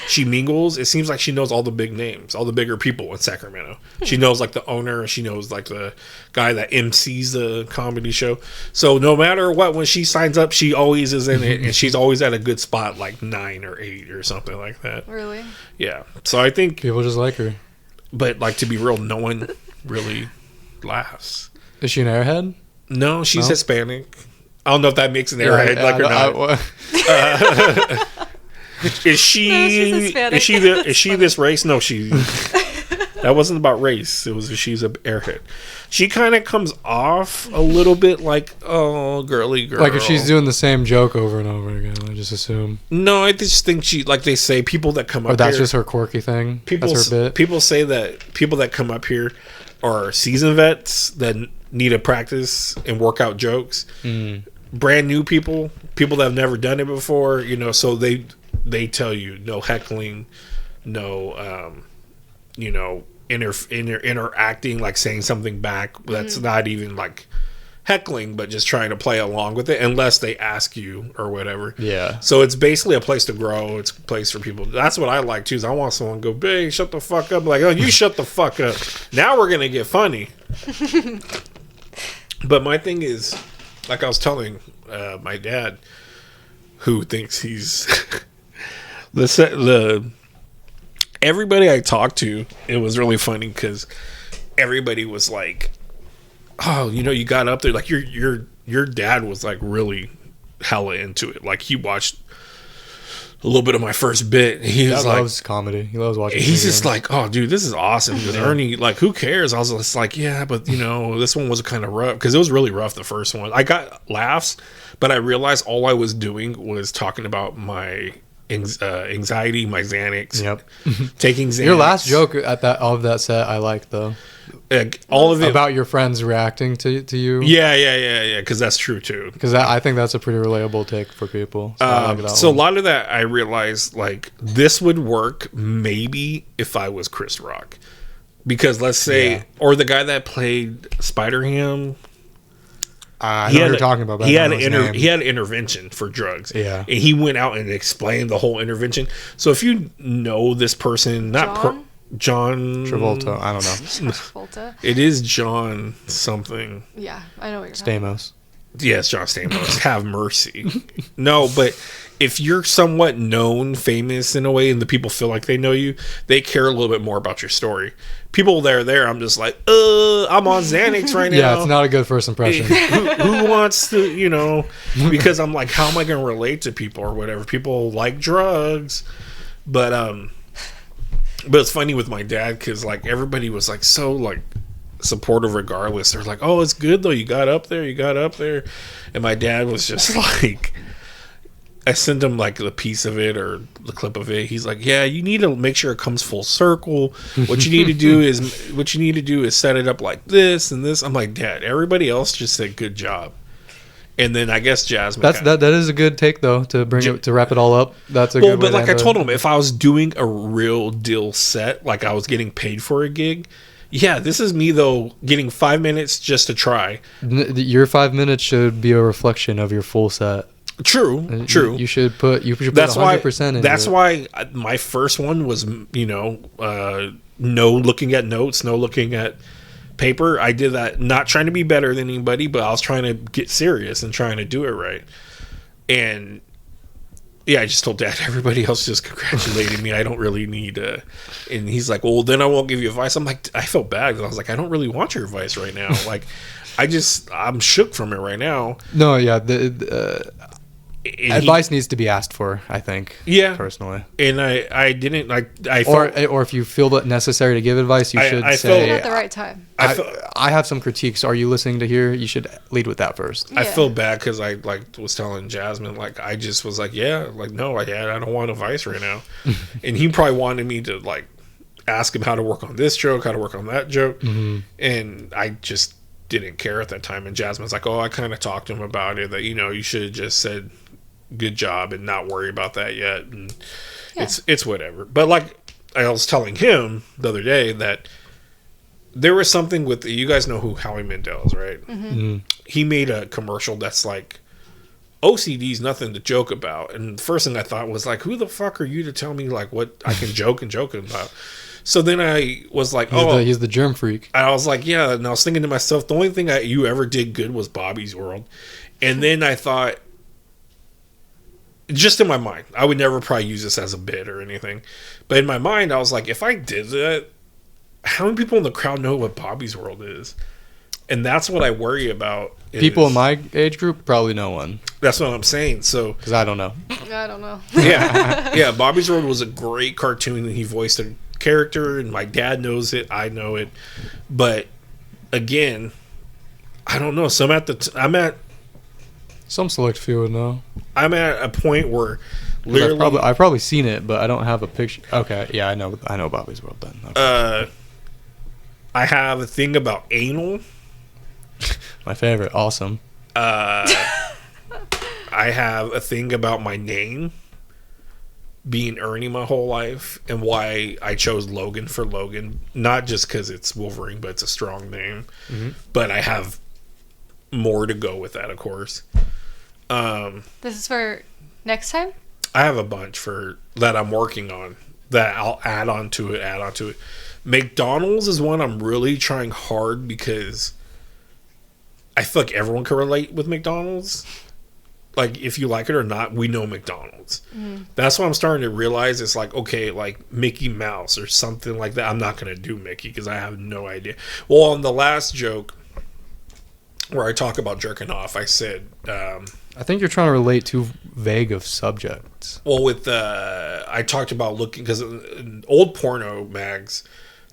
she mingles. It seems like she knows all the big names, all the bigger people in Sacramento. She knows like the owner. She knows like the guy that MCs the comedy show. So no matter what, when she signs up, she always is in it, and she's always at a good spot, like 9 or 8 or something like that. Really? Yeah. So I think people just like her. But like, to be real, no one really laughs. Is she an airhead? No, she's Hispanic. I don't know if that makes an airhead or not. Is she this race? No, that wasn't about race. It was she's an airhead. She kind of comes off a little bit like, oh, girly girl. Like if she's doing the same joke over and over again, I just assume. No, I just think she, like they say, people that come up. Or that's just her quirky thing. That's her bit. People say that people that come up here are seasoned vets that need to practice and work out jokes. Brand new people that have never done it before, so they tell you no heckling, no interacting, like saying something back that's not even like heckling, but just trying to play along with it, unless they ask you or whatever. Yeah. So it's basically a place to grow. It's a place for people. That's what I like too. Is I want someone to go, hey, shut the fuck up. Like, oh, you shut the fuck up. Now we're gonna get funny. But my thing is, like I was telling my dad, who thinks he's everybody I talked to, it was really funny because everybody was like, oh, you got up there, like your dad was like really hella into it. Like he watched a little bit of my first bit. He loves comedy. He loves watching. He's just like, oh, dude, this is awesome. Because Ernie, like, who cares? I was just like, yeah, but this one was kind of rough because it was really rough. The first one, I got laughs, but I realized all I was doing was talking about my anxiety, my Xanax. Yep. Taking Xanax. Your last joke of that set, I liked though. All of it about your friends reacting to you. Yeah. Because that's true too. Because I think that's a pretty relatable take for people. So a lot of that, I realized like this would work maybe if I was Chris Rock, because let's say, or the guy that played Spider-Ham. I know what you're talking about. He had an intervention for drugs. Yeah. And he went out and explained the whole intervention. So if you know this person, John Travolta, I don't know. Travolta. It is John something. Yeah, I know what you're talking about. Stamos. Yes, John Stamos. Have mercy. No, but if you're somewhat known, famous in a way, and the people feel like they know you, they care a little bit more about your story. People that are there, I'm just like, I'm on Xanax right now. Yeah, it's not a good first impression. Who wants to, because I'm like, how am I going to relate to people or whatever? People like drugs. But it's funny with my dad because like everybody was like so like supportive regardless. They're like, oh, it's good though. You got up there. And my dad was just like, I sent him like the piece of it or the clip of it. He's like, "Yeah, you need to make sure it comes full circle. What you need to do is set it up like this and this." I'm like, "Dad, everybody else just said good job." And then I guess Jasmine. That is a good take though to bring it to wrap it all up. That's a good. But way like to I told him, if I was doing a real deal set, like I was getting paid for a gig, yeah, this is me though getting 5 minutes just to try. Your 5 minutes should be a reflection of your full set. True. You should put That's 100% in. That's why my first one was, no looking at notes, no looking at paper. I did that not trying to be better than anybody, but I was trying to get serious and trying to do it right. And yeah, I just told Dad, everybody else just congratulated me. I don't really need and he's like, "Well, then I won't give you advice." I'm like, I felt bad because I was like, I don't really want your advice right now. Like, I'm shook from it right now. No, yeah, advice needs to be asked for, I think. Yeah, personally. And I didn't like. Or if you feel it necessary to give advice, you should say say at the right time. I have some critiques. Are you listening to here? You should lead with that first. Yeah. I feel bad because I was telling Jasmine, like, I just was like, yeah, like, no, I don't want advice right now. And he probably wanted me to like ask him how to work on this joke, how to work on that joke, and I just didn't care at that time. And Jasmine's like, "Oh, I kind of talked to him about it, that you should have just said good job and not worry about that yet." And it's whatever. But like I was telling him the other day that there was something with you guys know who Howie Mandel is, right? He made a commercial that's like, OCD's nothing to joke about. And the first thing I thought was like, who the fuck are you to tell me like what I can joke about? So then I was like, he's the germ freak. I was like, yeah. And I was thinking to myself, the only thing you ever did good was Bobby's World. And then I thought, just in my mind, I would never probably use this as a bit or anything. But in my mind, I was like, if I did that, how many people in the crowd know what Bobby's World is? And that's what I worry about. People in my age group, probably no one. That's what I'm saying. So because I don't know. I don't know. Yeah. Bobby's World was a great cartoon, and he voiced a character, and my dad knows it. I know it. But again, I don't know. So I'm at some select few would know. I'm at a point where literally I've probably seen it, but I don't have a picture. Okay, yeah, I know Bobby's World then. Okay. I have a thing about anal. My favorite. Awesome. I have a thing about my name being Ernie my whole life, and why I chose Logan for Logan, not just because it's Wolverine, but it's a strong name. But I have more to go with that, of course. This is for next time? I have a bunch for that I'm working on that I'll add on to it. McDonald's is one I'm really trying hard because I feel like everyone can relate with McDonald's. Like, if you like it or not, we know McDonald's. That's what I'm starting to realize. It's like, okay, like Mickey Mouse or something like that. I'm not going to do Mickey because I have no idea. Well, on the last joke where I talk about jerking off, I said... I think you're trying to relate too vague of subjects. Well, I talked about looking... Because in old porno mags,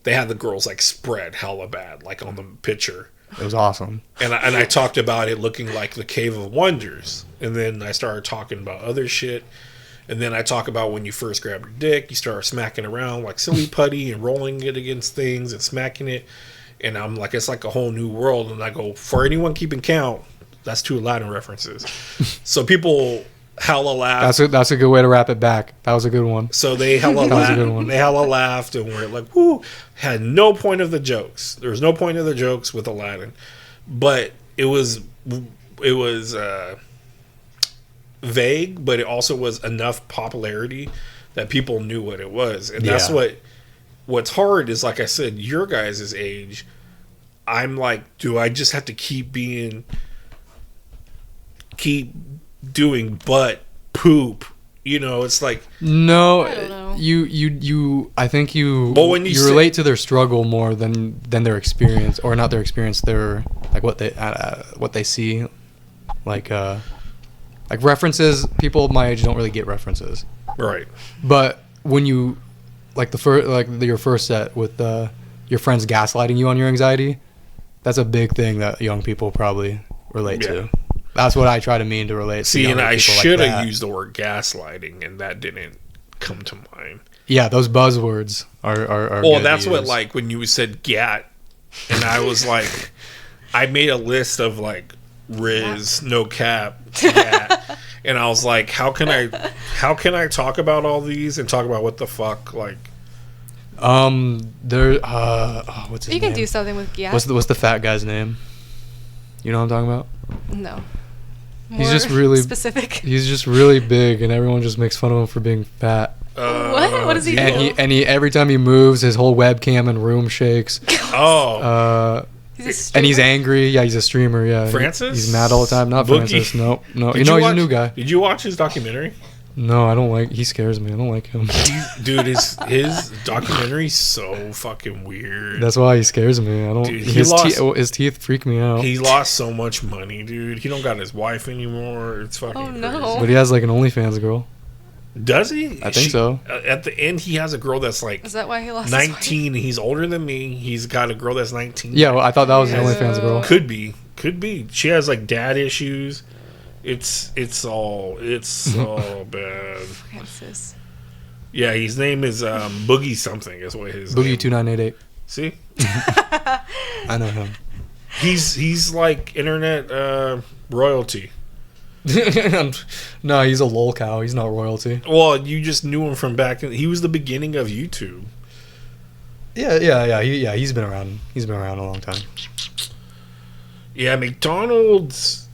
they had the girls, like, spread hella bad, like, on the picture. It was awesome. And I talked about it looking like the Cave of Wonders. And then I started talking about other shit. And then I talk about when you first grab your dick, you start smacking around like silly putty and rolling it against things and smacking it. And I'm like, it's like a whole new world. And I go, for anyone keeping count, that's 2 Aladdin references. So people hella laughed. That's a good way to wrap it back. That was a good one. So they hella laughed. They hella laughed, and we're like, whoo. Had no point of the jokes. There was no point of the jokes with Aladdin. But it was vague, but it also was enough popularity that people knew what it was. And that's what's hard is, like I said, your guys' age, I'm like, do I just have to keep doing butt poop? It's like, no, I don't know. I think you relate to their struggle more than their experience, or not their experience, their like what they see, like references. People my age don't really get references, right? But when you your first set with your friends gaslighting you on your anxiety, that's a big thing that young people probably relate to. That's what I try to mean to relate. See, to and I people should like have that. used the word gaslighting, and that didn't come to mind. Yeah, those buzzwords are Well, good that's to what use. like when you said gat, and I was like, I made a list of like Riz, no cap, gat, and I was like, how can I talk about all these and talk about what the fuck like. There. What's his You name? can do something with yeah. What's the fat guy's name? You know what I'm talking about? No. He's just really specific. He's just really big, and everyone just makes fun of him for being fat. What? What does he do? And he every time he moves, his whole webcam and room shakes. Oh, He's And he's angry. Yeah, he's a streamer. Yeah, Francis? He's mad all the time. Not Boogie. Francis. No. Did You know, you he's watch- a new guy. Did you watch his documentary? No, I don't like. He scares me. I don't like him. Dude, his documentary's so fucking weird. That's why he scares me. I don't. Dude, he his, lost- his teeth freak me out. He lost so much money, dude. He don't got his wife anymore. It's fucking Oh, no. crazy. But he has like an OnlyFans girl. Does he? I think so. At the end, he has a girl that's like Is that why he lost his 19. And he's older than me. He's got a girl that's 19. Yeah, well, I thought that was the Yeah. OnlyFans girl. Could be. She has like dad issues. It's all bad. Francis. Yeah, his name is Boogie something. Is what his Boogie name. 2988. See, I know him. he's like internet royalty. No, he's a lol cow. He's not royalty. Well, you just knew him from back. He was the beginning of YouTube. Yeah. He's been around. He's been around a long time. Yeah, McDonald's.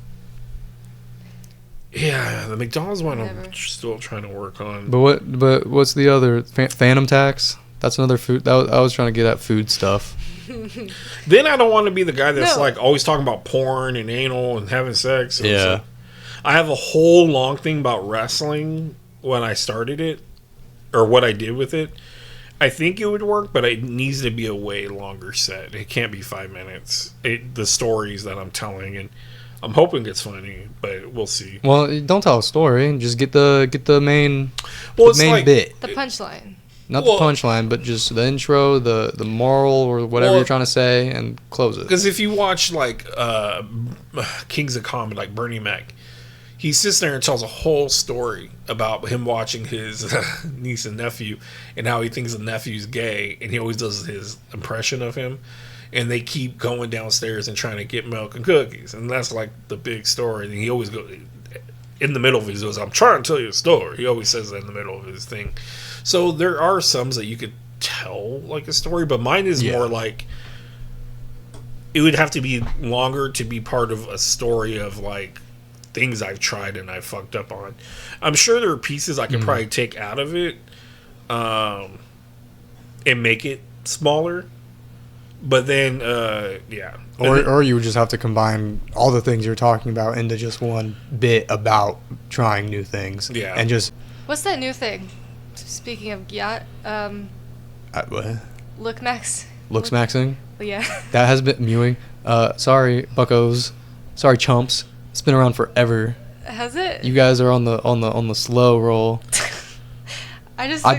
Yeah, the McDonald's one I'm Never. still trying to work on. But what's the other Phantom Tax? That's another food. I was trying to get at food stuff. Then I don't want to be the guy that's No. like always talking about porn and anal and having sex. And Yeah. stuff. I have a whole long thing about wrestling when I started it, or what I did with it. I think it would work, but it needs to be a way longer set. It can't be 5 minutes. The stories that I'm telling, and I'm hoping it's funny, but we'll see. Well, don't tell a story. Just get the main Well, the it's main like bit. The punchline. Not Well- the punchline, but just the intro, the moral or whatever Well- you're trying to say, and close it. because if you watch like Kings of Comedy, like Bernie Mac, he sits there and tells a whole story about him watching his niece and nephew and how he thinks the nephew's gay, and he always does his impression of him, and they keep going downstairs and trying to get milk and cookies, and that's like the big story. And he always goes in the middle of his goes, "I'm trying to tell you a story." He always says that in the middle of his thing. So there are some that you could tell like a story, but mine is more like it would have to be longer to be part of a story of like things I've tried and I've fucked up on. I'm sure there are pieces I could probably take out of it and make it smaller. But then, yeah. Or you would just have to combine all the things you're talking about into just one bit about trying new things. Yeah. And just What's that new thing? Speaking of yacht, what? Look Max. Looks maxing. Yeah. That has been mewing. Sorry, buckos. Sorry, chumps. It's been around forever. Has it? You guys are on the slow roll. I just. I've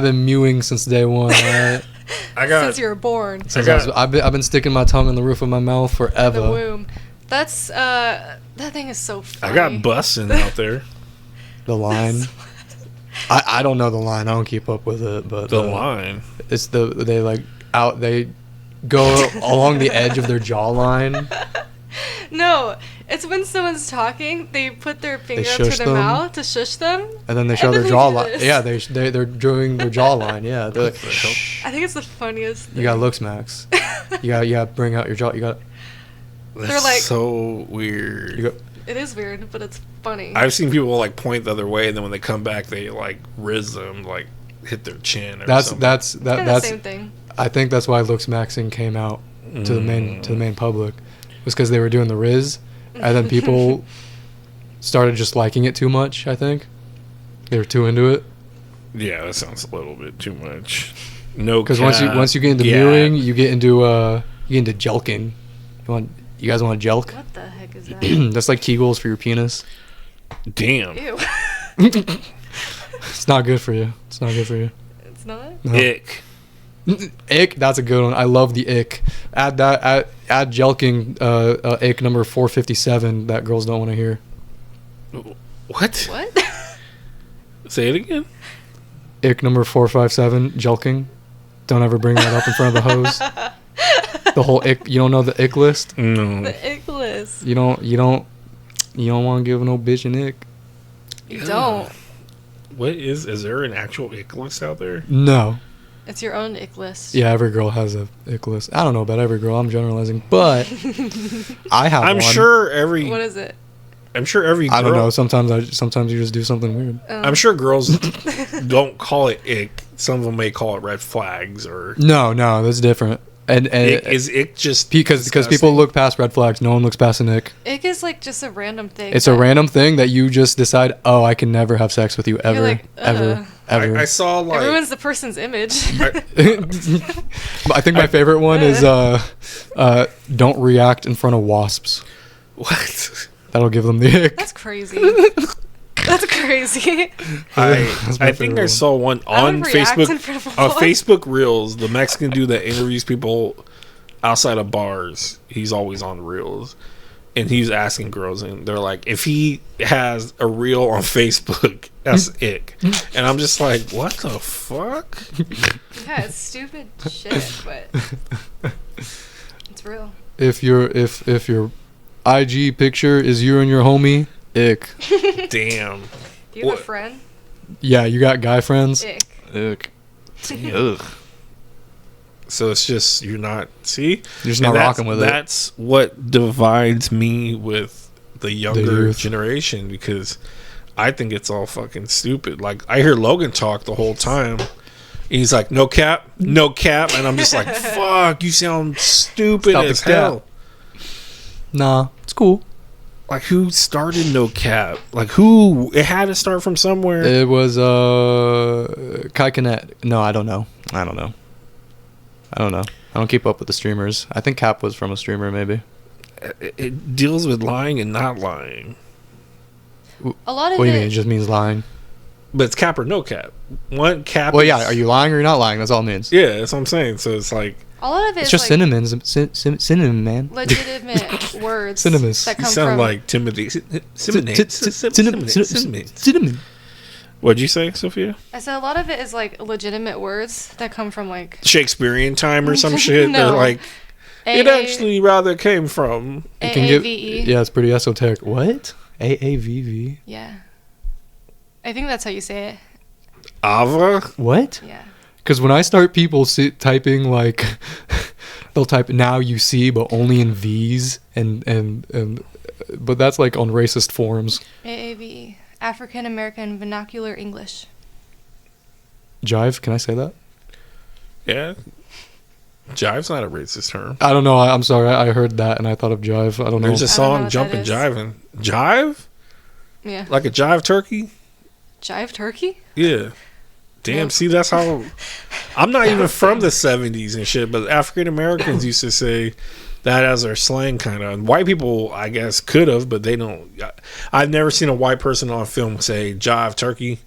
been mewing since day one. Right? I got since you were born. I've been sticking my tongue in the roof of my mouth The forever. womb. That's that thing is so funny. I got bussing out there. The line. I don't know the line. I don't keep up with it, but The line. it's they go along the edge of their jawline. No, it's when someone's talking, they put their finger up to shush their them? mouth to shush them. And then they show And their then they do jawline. this. Yeah, they're doing their jawline. Yeah, they're like, I think it's the funniest. you got looks, Max. You got bring out your jaw. You got That's like- so weird. you got. It is weird, but it's funny. I've seen people like point the other way, and then when they come back, they like riz them, like hit their chin. Or something. Kind of the same thing. I think that's why looks maxing came out to the main public, was because they were doing the Riz, and then people started just liking it too much. I think they were too into it. Yeah, that sounds a little bit too much. No, Because once you get into mewing, you get into jelking. You guys want to jelk? What the heck is that? That's like Kegels for your penis. Damn. Ew. It's not good for you. It's not good for you. It's not? No. Ick. Ick, that's a good one. I love the ick. Add that. Add jelking. Ick number 457. That girls don't want to hear. What? What? Say it again. Ick number 457. Jelking. Don't ever bring that up in front of the hose. The whole ick. You don't know the ick list? No. The ick list. You don't want to give no bitch an ick. You don't. What is there an actual ick list out there? No. It's your own ick list. Yeah, every girl has a ick list. I don't know about every girl. I'm generalizing, but I have. I'm sure every. What is it? I'm sure every. Girl, I don't know. Sometimes you just do something weird. I'm sure girls don't call it ick. Some of them may call it red flags or. No, that's different. And is ick just because people look past red flags. No one looks past an ick. Ick is like just a random thing. It's a random thing that you just decide. Oh, I can never have sex with you ever, like, ever. I saw like. It ruins the person's image. I think my favorite one is don't react in front of wasps. What? That'll give them the ick. That's crazy. That's crazy. I think I saw one on Facebook. On Facebook Reels, the Mexican dude that interviews people outside of bars. He's always on Reels, and he's asking girls, and they're like, if he has a reel on Facebook, that's ick. And I'm just like, what the fuck? Yeah, it's stupid shit, but it's real. If your IG picture is you and your homie, ick. Damn. Do you have a friend? Yeah, you got guy friends. Ick. Ugh. So it's just you're not you're just not rocking with it. That's what divides me with the younger generation, because I think it's all fucking stupid. Like I hear Logan talk the whole time. He's like, no cap, and I'm just like, fuck, you sound stupid as hell. Nah, it's cool. Like who started no cap? Like who? It had to start from somewhere. It was Kai Cenat. No, I don't know. I don't keep up with the streamers. I think Cap was from a streamer, maybe. It deals with lying and not lying. A lot of what do you mean? It just means lying. But it's cap or no cap. One cap. Well, yeah. Are you lying or you're not lying? That's all it means. Yeah, that's what I'm saying. So it's like a lot of it. It's just like synonym, man. Legitimate words. Synonyms. That come you sound from like Timothy. Cinnamon. What'd you say, Sophia? I said a lot of it is like legitimate words that come from like Shakespearean time or some shit. No. They're like, it actually rather came from. AAVE. Yeah, it's pretty esoteric. What? AAVV? Yeah. I think that's how you say it. Ava? What? Yeah. Because when I start people typing like, they'll type now you see, but only in V's and but that's like on racist forums. AAVE. African American Vernacular English. Jive? Can I say that? Yeah. Jive's not a racist term. I don't know. I'm sorry. I heard that and I thought of jive. I don't know. There's a song, Jumpin' Jivin'. Jive? Yeah. Like a jive turkey? Jive turkey? Yeah. Damn, see, that's how... I'm not even from the 70s and shit, but African Americans used to say that as their slang, kind of. White people, I guess, could have, but they don't. I've never seen a white person on film say jive turkey.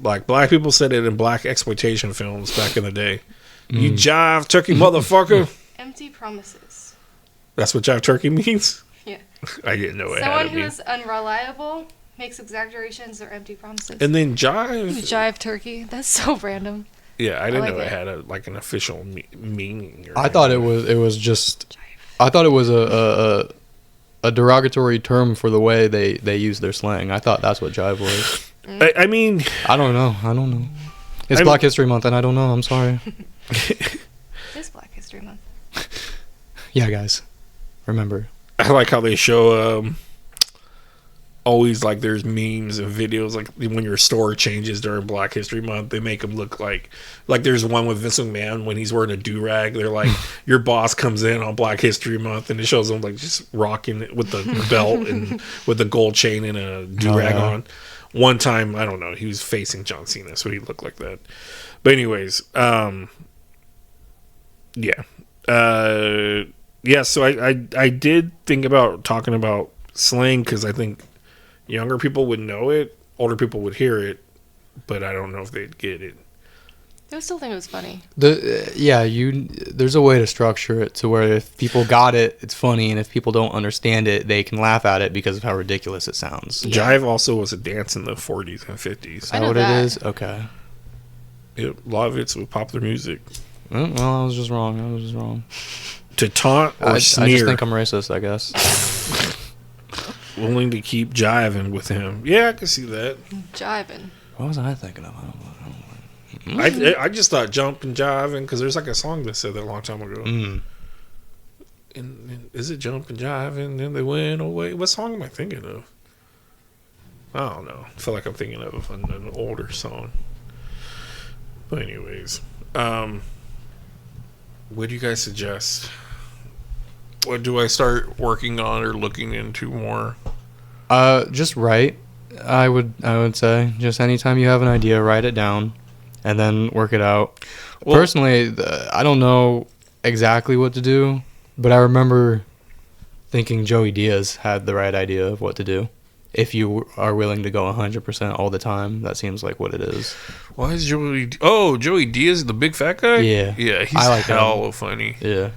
Like, black people said it in black exploitation films back in the day. You jive turkey motherfucker. Empty promises. That's what jive turkey means? Yeah. I didn't know it. Someone who is unreliable, makes exaggerations or empty promises. And then jive. Jive turkey. That's so random. Yeah, I didn't know it had an official meaning. I thought it was just. Jive. I thought it was a derogatory term for the way they use their slang. I thought that's what jive was. I mean, I don't know. It's Black History Month, and I don't know. I'm sorry. It's Black History Month. Yeah, guys, remember. I like how they show. Always like there's memes and videos like when your store changes during Black History Month, they make them look like there's one with Vince McMahon when he's wearing a do-rag. They're like, your boss comes in on Black History Month and it shows him like just rocking it with the belt and with the gold chain and a do-rag on. One time, I don't know, he was facing John Cena, so he looked like that. But anyways, so I did think about talking about slang because I think younger people would know it, older people would hear it, but I don't know if they'd get it. I still think it was funny. There's a way to structure it to where if people got it, it's funny, and if people don't understand it, they can laugh at it because of how ridiculous it sounds. Jive also was a dance in the 40s and 50s. Is that what it is? Okay. Yep, a lot of it's with popular music. Well, I was just wrong. To taunt or sneer. I just think I'm racist, I guess. Willing to keep jiving with him. Yeah, I can see that. Jiving. What was I thinking of? I just thought jump and jiving because there's like a song that said that a long time ago. And is it jump and jive and then they went away? What song am I thinking of? I don't know. I feel like I'm thinking of an older song. But anyways, what do you guys suggest? What do I start working on or looking into more? Just write. I would say just anytime you have an idea, write it down, and then work it out. Well, personally, I don't know exactly what to do, but I remember thinking Joey Diaz had the right idea of what to do. If you are willing to go 100% all the time, that seems like what it is. Why is Joey? Oh, Joey Diaz, the big fat guy. Yeah, he's hella funny. Yeah,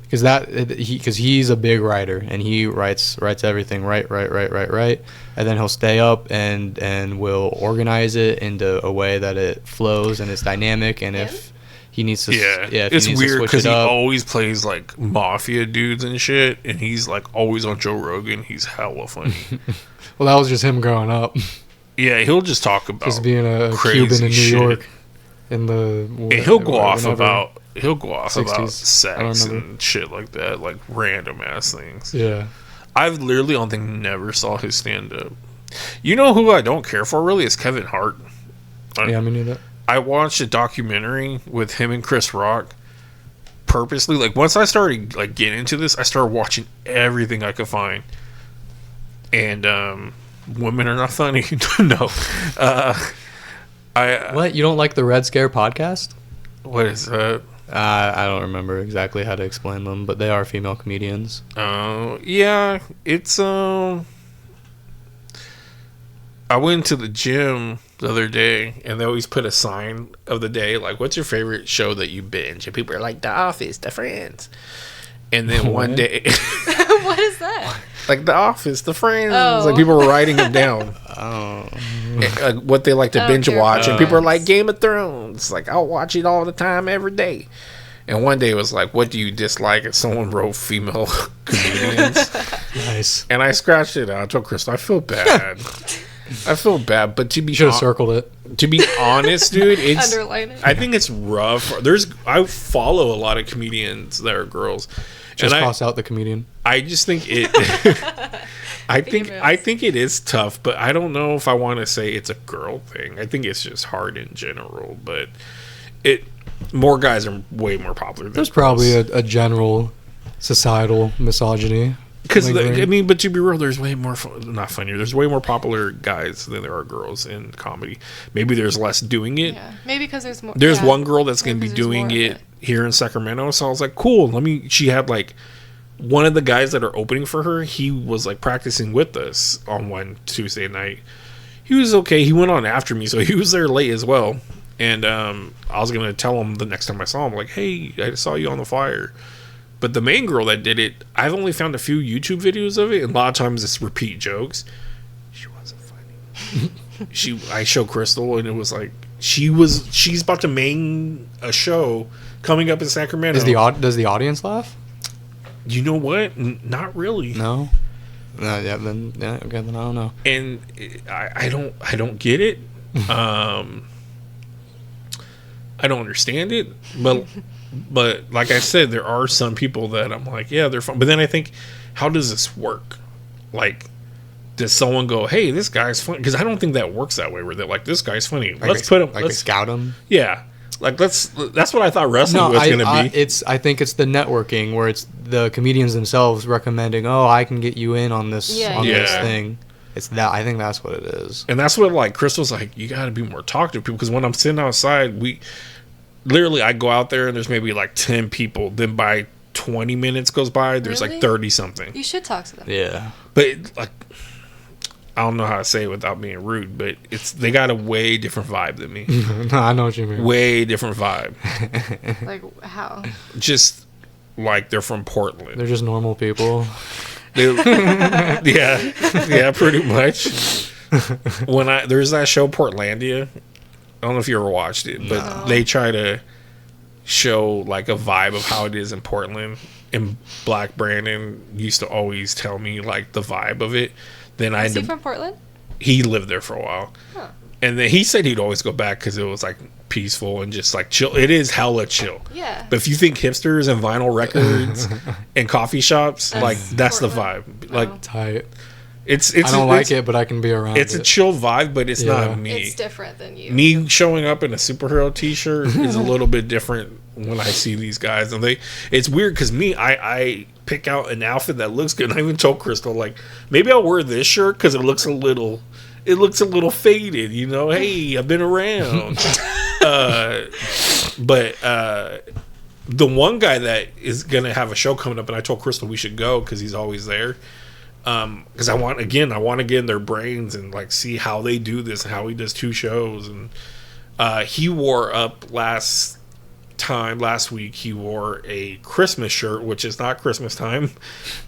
because he's a big writer and he writes everything right, and then he'll stay up and will organize it into a way that it flows and it's dynamic. And if he needs to, it's weird because he always plays like mafia dudes and shit, and he's like always on Joe Rogan. He's hella funny. Well, that was just him growing up. Yeah, he'll just talk about just being a Cuban in New York. And he'll go off about sex and shit like that, like random ass things. Yeah, I've literally on thing never saw his stand up. You know who I don't care for really is Kevin Hart. Yeah, me neither. I watched a documentary with him and Chris Rock purposely. Like once I started like getting into this, I started watching everything I could find. And women are not funny. No. What? You don't like the Red Scare podcast? What is that? I don't remember exactly how to explain them, but they are female comedians. Yeah, it's I went to the gym the other day, and they always put a sign of the day, like, what's your favorite show that you binge? And people are like, The Office, The Friends. And then one day... What is that? Like The Office, The Friends. Oh. Like, people were writing them down. What they like to binge watch. And people are like, Game of Thrones. Like, I'll watch it all the time, every day. And one day it was like, what do you dislike? And someone wrote female comedians. Nice. And I scratched it out. I told Crystal, I feel bad. But to be should have circled it. To be honest, dude, it's underline it. I think it's rough. I follow a lot of comedians that are girls. Just cross out the comedian. I just think it. I think it is tough, but I don't know if I want to say it's a girl thing. I think it's just hard in general, but more guys are way more popular than There's girls. Probably a general societal misogyny. Because but to be real, there's way more not funnier. There's way more popular guys than there are girls in comedy. Maybe there's less doing it. Yeah, maybe because there's more. There's one girl that's going to be doing it here in Sacramento. So I was like, cool. She had like one of the guys that are opening for her. He was like practicing with us on one Tuesday night. He was okay. He went on after me, so he was there late as well. And I was going to tell him the next time I saw him, like, hey, I saw you on the flyer. But the main girl that did it, I've only found a few YouTube videos of it, and a lot of times it's repeat jokes. She wasn't funny. I showed Crystal, and it was like she's about to main a show coming up in Sacramento. Does the audience laugh? You know what? Not really. No. Okay, then I don't know. And I don't get it. I don't understand it, But like I said, there are some people that I'm like, yeah, they're fun. But then I think, how does this work? Like, does someone go, hey, this guy's funny? Because I don't think that works that way. Where they're like, this guy's funny. Let's put him. Let's scout him. Yeah, like that's what I thought wrestling was going to be. I think it's the networking where it's the comedians themselves recommending, oh, I can get you in on this this thing. It's that. I think that's what it is. And that's what like Crystal's like. You got to be more talkative people because when I'm sitting outside, literally, I go out there and there's maybe like 10 people. Then by 20 minutes goes by, there's like 30 something. You should talk to them. Yeah. But like, I don't know how to say it without being rude, but they got a way different vibe than me. No, I know what you mean. Way different vibe. Like how? Just like they're from Portland. They're just normal people. Yeah, pretty much. There's that show Portlandia. I don't know if you ever watched it, but they try to show like a vibe of how it is in Portland. And Black Brandon used to always tell me like the vibe of it. Then Is he from Portland? He lived there for a while. Huh. And then he said he'd always go back because it was like peaceful and just like chill. It is hella chill. Yeah. But if you think hipsters and vinyl records and coffee shops, that's the vibe. Like tight. It's I don't like it, but I can be around it. It's a chill vibe, but it's not me. It's different than you. Me showing up in a superhero t-shirt is a little bit different when I see these guys. And it's weird because I pick out an outfit that looks good. And I even told Crystal, like, maybe I'll wear this shirt because it looks a little faded, you know. Hey, I've been around. But the one guy that is gonna have a show coming up, and I told Crystal we should go because he's always there. Because I want to get in their brains and like see how they do this and how he does 2 shows. And he wore up last week. He wore a Christmas shirt, which is not Christmas time,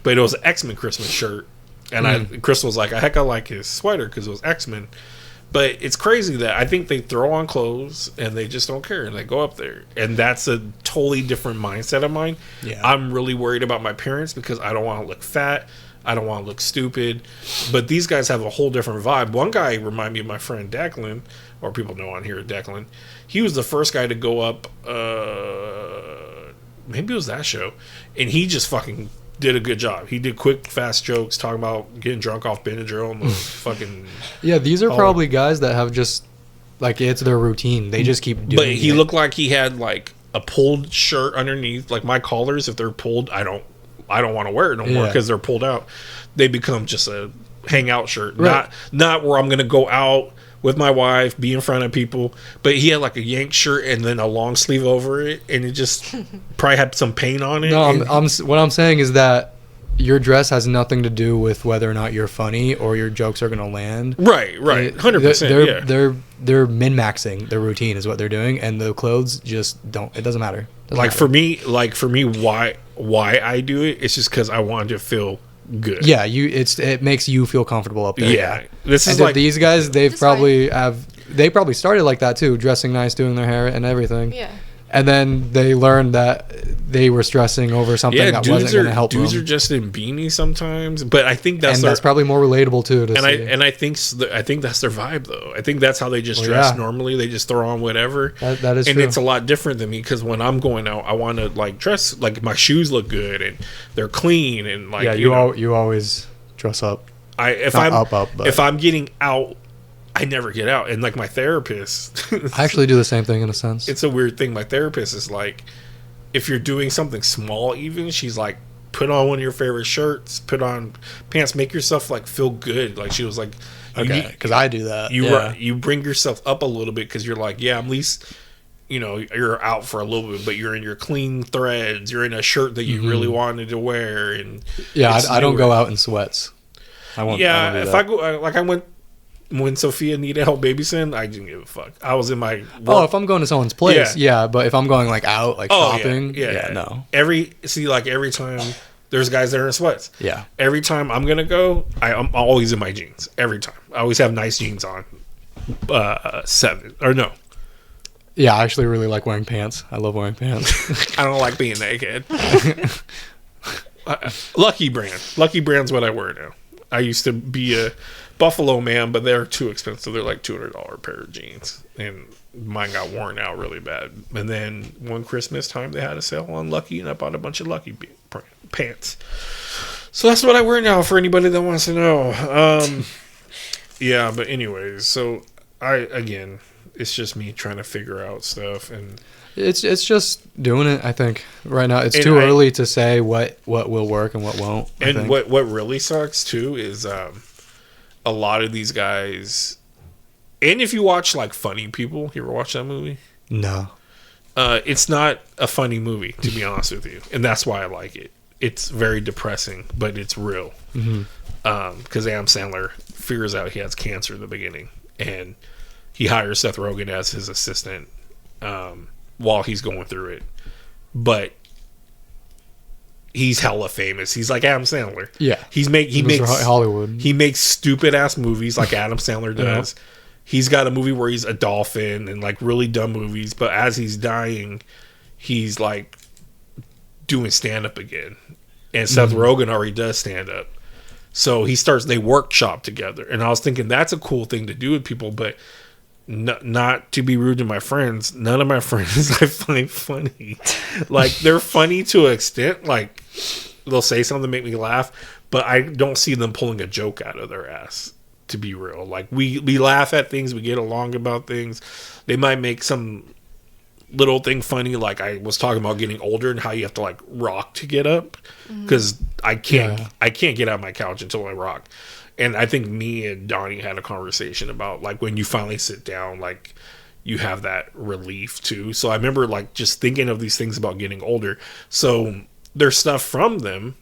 but it was an X-Men Christmas shirt. And Crystal was like, I like his sweater because it was X-Men. But it's crazy that I think they throw on clothes and they just don't care and they go up there. And that's a totally different mindset of mine. Yeah. I'm really worried about my appearance because I don't want to look fat. I don't want to look stupid. But these guys have a whole different vibe. One guy reminded me of my friend Declan, or people know on here Declan. He was the first guy to go up, maybe it was that show, and he just fucking did a good job. He did quick, fast jokes talking about getting drunk off Benadryl and the fucking... Yeah, these are probably guys that have just, like, it's their routine. They just keep doing it. But he looked like he had, like, a pulled shirt underneath. Like, my collars, if they're pulled, I don't want to wear it no more because they're pulled out. They become just a hangout shirt. Right. Not where I'm going to go out with my wife, be in front of people. But he had like a Yank shirt and then a long sleeve over it, and it just probably had some paint on it. No, what I'm saying is that your dress has nothing to do with whether or not you're funny or your jokes are going to land. Right, 100%. They're min-maxing their routine is what they're doing, and the clothes just don't. It doesn't matter. For me, why I do it? It's just because I want to feel good. Yeah, it makes you feel comfortable up there. Yeah, this is like these guys. They probably started like that too, dressing nice, doing their hair and everything. Yeah. And then they learned that they were stressing over something that wasn't going to help them. Dudes are just in beanies sometimes, but I think that's probably more relatable too. I think that's their vibe though. I think that's how they just dress normally. They just throw on whatever. That is and true. It's a lot different than me because when I'm going out, I want to like dress like my shoes look good and they're clean and like you always dress up. If I'm getting out, I never get out. And like my therapist, I actually do the same thing in a sense. It's a weird thing. My therapist is like, if you're doing something small, even she's like, put on one of your favorite shirts, put on pants, make yourself like feel good. Like she was like, okay, because I do that. You bring yourself up a little bit because you're like, yeah, at least you're out for a little bit, but you're in your clean threads. You're in a shirt that you really wanted to wear, and I don't go out in sweats. I won't. Yeah, if I go like I went. When Sophia needed help babysitting, I didn't give a fuck. I was in my work. Oh, if I'm going to someone's place, but if I'm going like out, like shopping, no. Every time there's guys that are in sweats. Yeah. Every time I'm gonna go, I'm always in my jeans. Every time, I always have nice jeans on. 7 or no. Yeah, I actually really like wearing pants. I love wearing pants. I don't like being naked. Lucky Brand's what I wear now. I used to be a Buffalo man, but they're too expensive. They're like $200 pair of jeans, and mine got worn out really bad. And then one Christmas time, they had a sale on Lucky, and I bought a bunch of Lucky pants. So that's what I wear now. For anybody that wants to know, yeah. But anyways, so it's just me trying to figure out stuff, and it's just doing it. I think right now it's too early to say what will work and what won't. And what really sucks too is a lot of these guys, and if you watch like Funny People, you ever watch that movie? No. It's not a funny movie, to be honest with you, and that's why I like it. It's very depressing, but it's real. Mm-hmm. because Adam Sandler figures out he has cancer in the beginning, and he hires Seth Rogen as his assistant while he's going through it. But he's hella famous. He's like Adam Sandler. Yeah, he makes Hollywood. He makes stupid ass movies like Adam Sandler does. He's got a movie where he's a dolphin and like really dumb movies. But as he's dying, he's like doing stand up again, and Seth Rogen already does stand up. So they workshop together. And I was thinking that's a cool thing to do with people, but not to be rude to my friends, none of my friends I find funny. Like, they're funny to an extent. Like, they'll say something to make me laugh, but I don't see them pulling a joke out of their ass, to be real. Like, we laugh at things, we get along about things. They might make some little thing funny, like I was talking about getting older and how you have to like rock to get up, because I can't get out of my couch until I rock. And I think me and Donnie had a conversation about like when you finally sit down, like you have that relief too. So I remember like just thinking of these things about getting older. So there's stuff from them,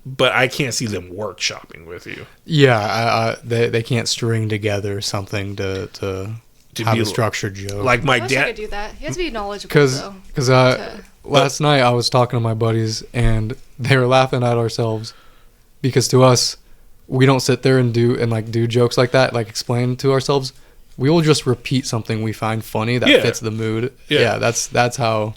but I can't see them workshopping with you. Yeah, they can't string together something to have a structured joke. Like my I dad could do that. He has to be knowledgeable. Because last night I was talking to my buddies and they were laughing at ourselves because to us, we don't sit there and do jokes like that, like explain to ourselves. We will just repeat something we find funny that fits the mood. Yeah, that's how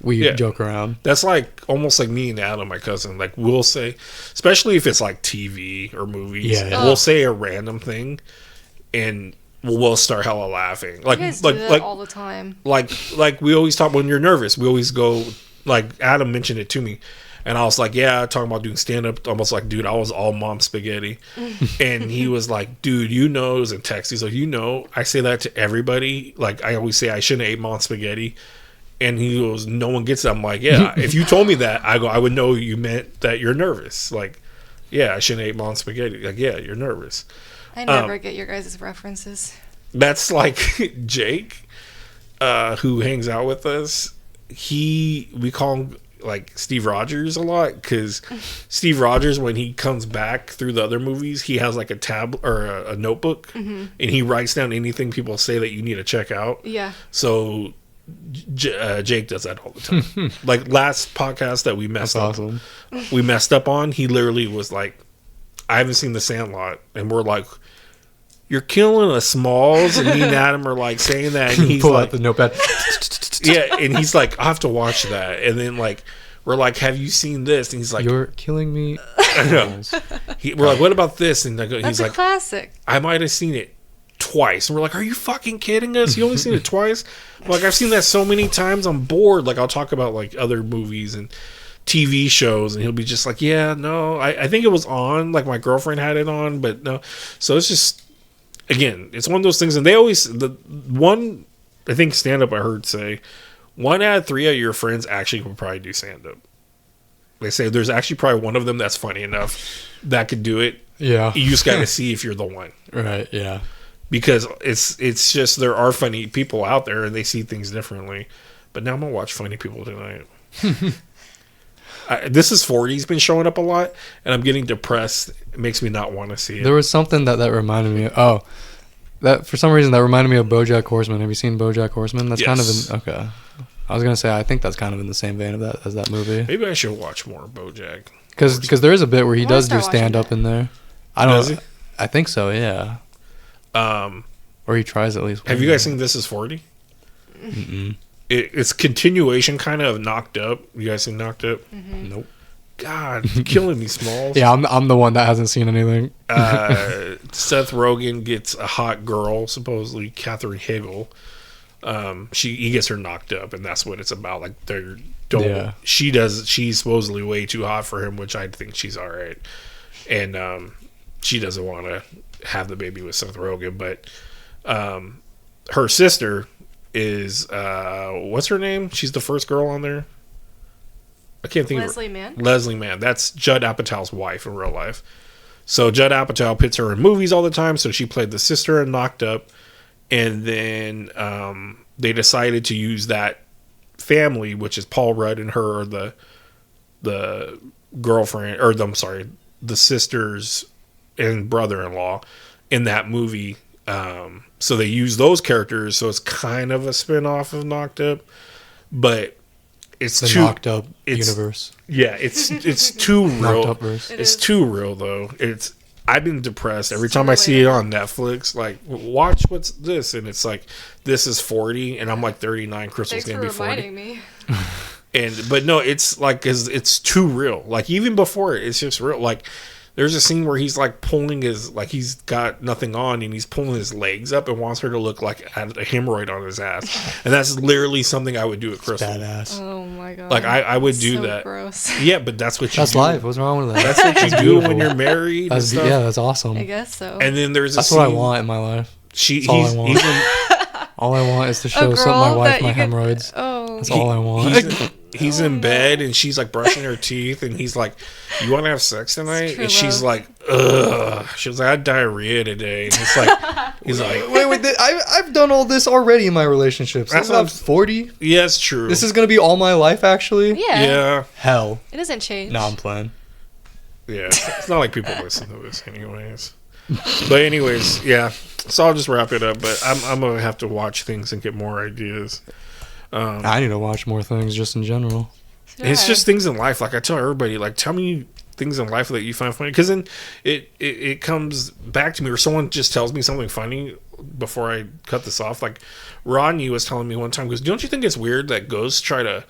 we joke around. That's like almost like me and Adam, my cousin. Like we'll say, especially if it's like TV or movies, we'll say a random thing and we'll start hella laughing. Like, you guys do that all the time. Like we always talk when you're nervous. We always go, like Adam mentioned it to me, and I was like, yeah, talking about doing stand up. Almost like, dude, I was all mom spaghetti, and he was like, dude, it was in text. He's like, I say that to everybody. Like I always say, I shouldn't have ate mom spaghetti, and he goes, no one gets it. I'm like, yeah, if you told me that, I would know you meant that you're nervous. Like, yeah, I shouldn't have ate mom spaghetti. Like, yeah, you're nervous. I never get your guys' references. That's like Jake, who hangs out with us. We call him like Steve Rogers a lot, because Steve Rogers, when he comes back through the other movies, he has like a tab or a notebook, and he writes down anything people say that you need to check out. Yeah. So Jake does that all the time. Like last podcast that we messed up on, he literally was like, I haven't seen The Sandlot, and we're like, you're killing us, Smalls. And me and Adam are like saying that, and he's pull like, out the notepad. yeah, and he's like, I have to watch that. And then like we're like, have you seen this? And he's like, you're killing me. I know. We're like, what about this? And he's like, classic. I might have seen it twice. And we're like, are you fucking kidding us? You only seen it twice? Like, I've seen that so many times, I'm bored. Like, I'll talk about like other movies and TV shows, and he'll be just like, yeah, no, I think it was on, like my girlfriend had it on, but no. So it's just, again, it's one of those things. And they always, I think stand up, I heard say 1 out of 3 of your friends actually would probably do stand up. They say there's actually probably one of them that's funny enough that could do it. Yeah. You just got to see if you're the one. Right. Yeah. Because it's just, there are funny people out there and they see things differently. But now I'm going to watch funny people tonight. This is 40's been showing up a lot, and I'm getting depressed. It makes me not want to see it. There was something that reminded me of, that for some reason that reminded me of BoJack Horseman. Have you seen BoJack Horseman? That's kind of okay. I was gonna say I think that's kind of in the same vein of that as that movie. Maybe I should watch more BoJack. Because there is a bit where he does do stand up in there. Does he? I think so. Yeah. Or he tries at least. Have you guys seen This Is 40? Mm-mm. It's continuation kind of Knocked Up. You guys seen Knocked Up? Mm-hmm. Nope. God, killing me, Smalls. Yeah, I'm the one that hasn't seen anything. Seth Rogen gets a hot girl, supposedly Katherine Heigl. He gets her knocked up, and that's what it's about. Like she's supposedly way too hot for him, which I think she's all right, and she doesn't want to have the baby with Seth Rogen, but her sister is what's her name? She's the first girl on there. I can't think Leslie of her. Mann. Leslie Mann. That's Judd Apatow's wife in real life. So Judd Apatow puts her in movies all the time. So she played the sister in Knocked Up, and then they decided to use that family, which is Paul Rudd and her, the girlfriend, or the sister's and brother-in-law in that movie. So they use those characters, so it's kind of a spin-off of Knocked Up, but it's the Knocked Up universe. Yeah, it's too real. Knocked Upverse. It's too real though. I've been depressed every time I see it on Netflix. Like, watch what's this, and it's like, this is 40, and I'm like 39. Crystal's gonna be 40. Me. But no, it's like, it's too real. Like, even before it, it's just real. Like, there's a scene where he's like pulling he's got nothing on, and he's pulling his legs up and wants her to look like a hemorrhoid on his ass. And that's literally something I would do at Crystal. Badass. Oh my god. Like, I would do so that. Gross. Yeah, but that's what you That's do. life. What's wrong with that? That's what you do when you're married. That's, and stuff. yeah, that's awesome. I guess so. And then there's a That's scene, what I want in my life. All I want. All I want is to show my wife my hemorrhoids. That's all I want. He's in bed, and she's like brushing her teeth, and he's like, "You want to have sex tonight?" And she's like, "Ugh." She was like, "I had diarrhea today." And it's like, he's like, wait. I've done all this already in my relationships. That's I'm 40. "Yeah, it's true." This is gonna be all my life, actually. Yeah. Yeah. Hell. It doesn't change. No, I'm playing. Yeah. It's not like people listen to this, anyways. But anyways, yeah. So I'll just wrap it up. But I'm gonna have to watch things and get more ideas. I need to watch more things just in general. It's just things in life. Like, I tell everybody, like, tell me things in life that you find funny, because then it comes back to me, or someone just tells me something funny before I cut this off. Like, Rodney was telling me one time, goes, "Don't you think it's weird that ghosts try to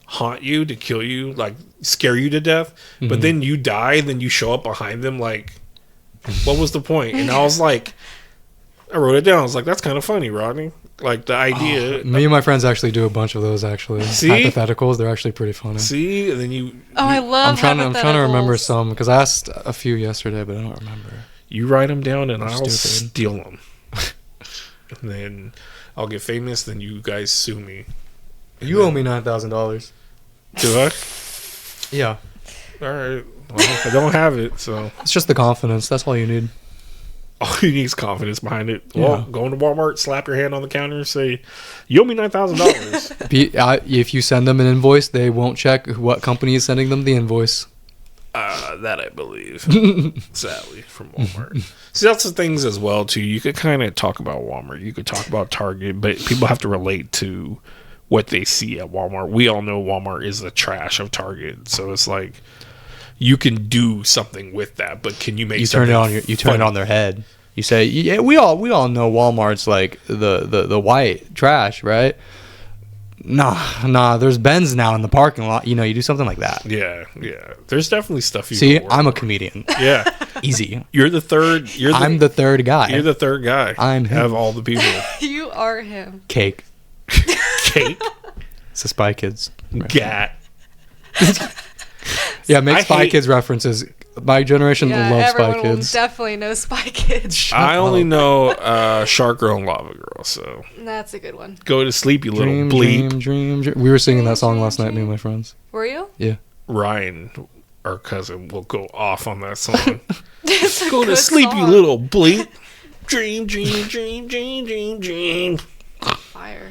haunt you to kill you, like scare you to death, but then you die, then you show up behind them? Like, what was the point?" And I was like, I wrote it down. I was like, that's kind of funny, Rodney. Like, the idea. Me and my friends actually do a bunch of those. Actually, See? Hypotheticals. They're actually pretty funny. See, and then you. I love. I'm trying to remember some, because I asked a few yesterday, but I don't remember. You write them down, and I'll stupid. steal them. And then I'll get famous. Then you guys sue me. You owe me $9,000. Do I? Yeah. All right. Well, I don't have it, so It's just the confidence. That's all you need. all you need is confidence behind it. Well, go into Walmart, slap your hand on the counter, and say, "You owe me $9,000." If you send them an invoice, they won't check what company is sending them the invoice. That I believe, sadly, from Walmart. See, that's the things as well too. You could kind of talk about Walmart. You could talk about Target, but people have to relate to what they see at Walmart. We all know Walmart is the trash of Target, so it's like, you can do something with that, but can you make You turn it on their head. You say, yeah, we all know Walmart's like the white trash, right? Nah, there's Ben's now in the parking lot. You do something like that. Yeah. There's definitely stuff you See, can work I'm a on. comedian. Yeah. Easy. You're the third. I'm the third guy. You're the third guy. I'm him. Of all the people. You are him. Cake. Cake. It's a Spy Kids. Gat. Yeah, make I Spy hate- Kids references. My generation loves everyone Spy will Kids. definitely know Spy Kids. I only know Shark Girl and Lava Girl, so That's a good one. go to sleep, you little Dream, bleep. dream. We were singing that song last night, me and my friends. Were you? Yeah. Ryan, our cousin, will go off on that song. It's a Go to good sleep, you song. little bleep. Dream, dream, dream, dream, dream, dream. Fire.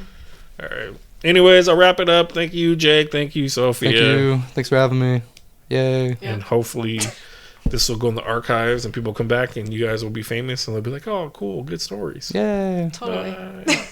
All right. Anyways, I'll wrap it up. Thank you, Jake. Thank you, Sophia. Thank you. Thanks for having me. Yay. Yeah. And hopefully this will go in the archives and people come back and you guys will be famous and they'll be like, "Oh, cool, good stories." Yay. Totally. Bye.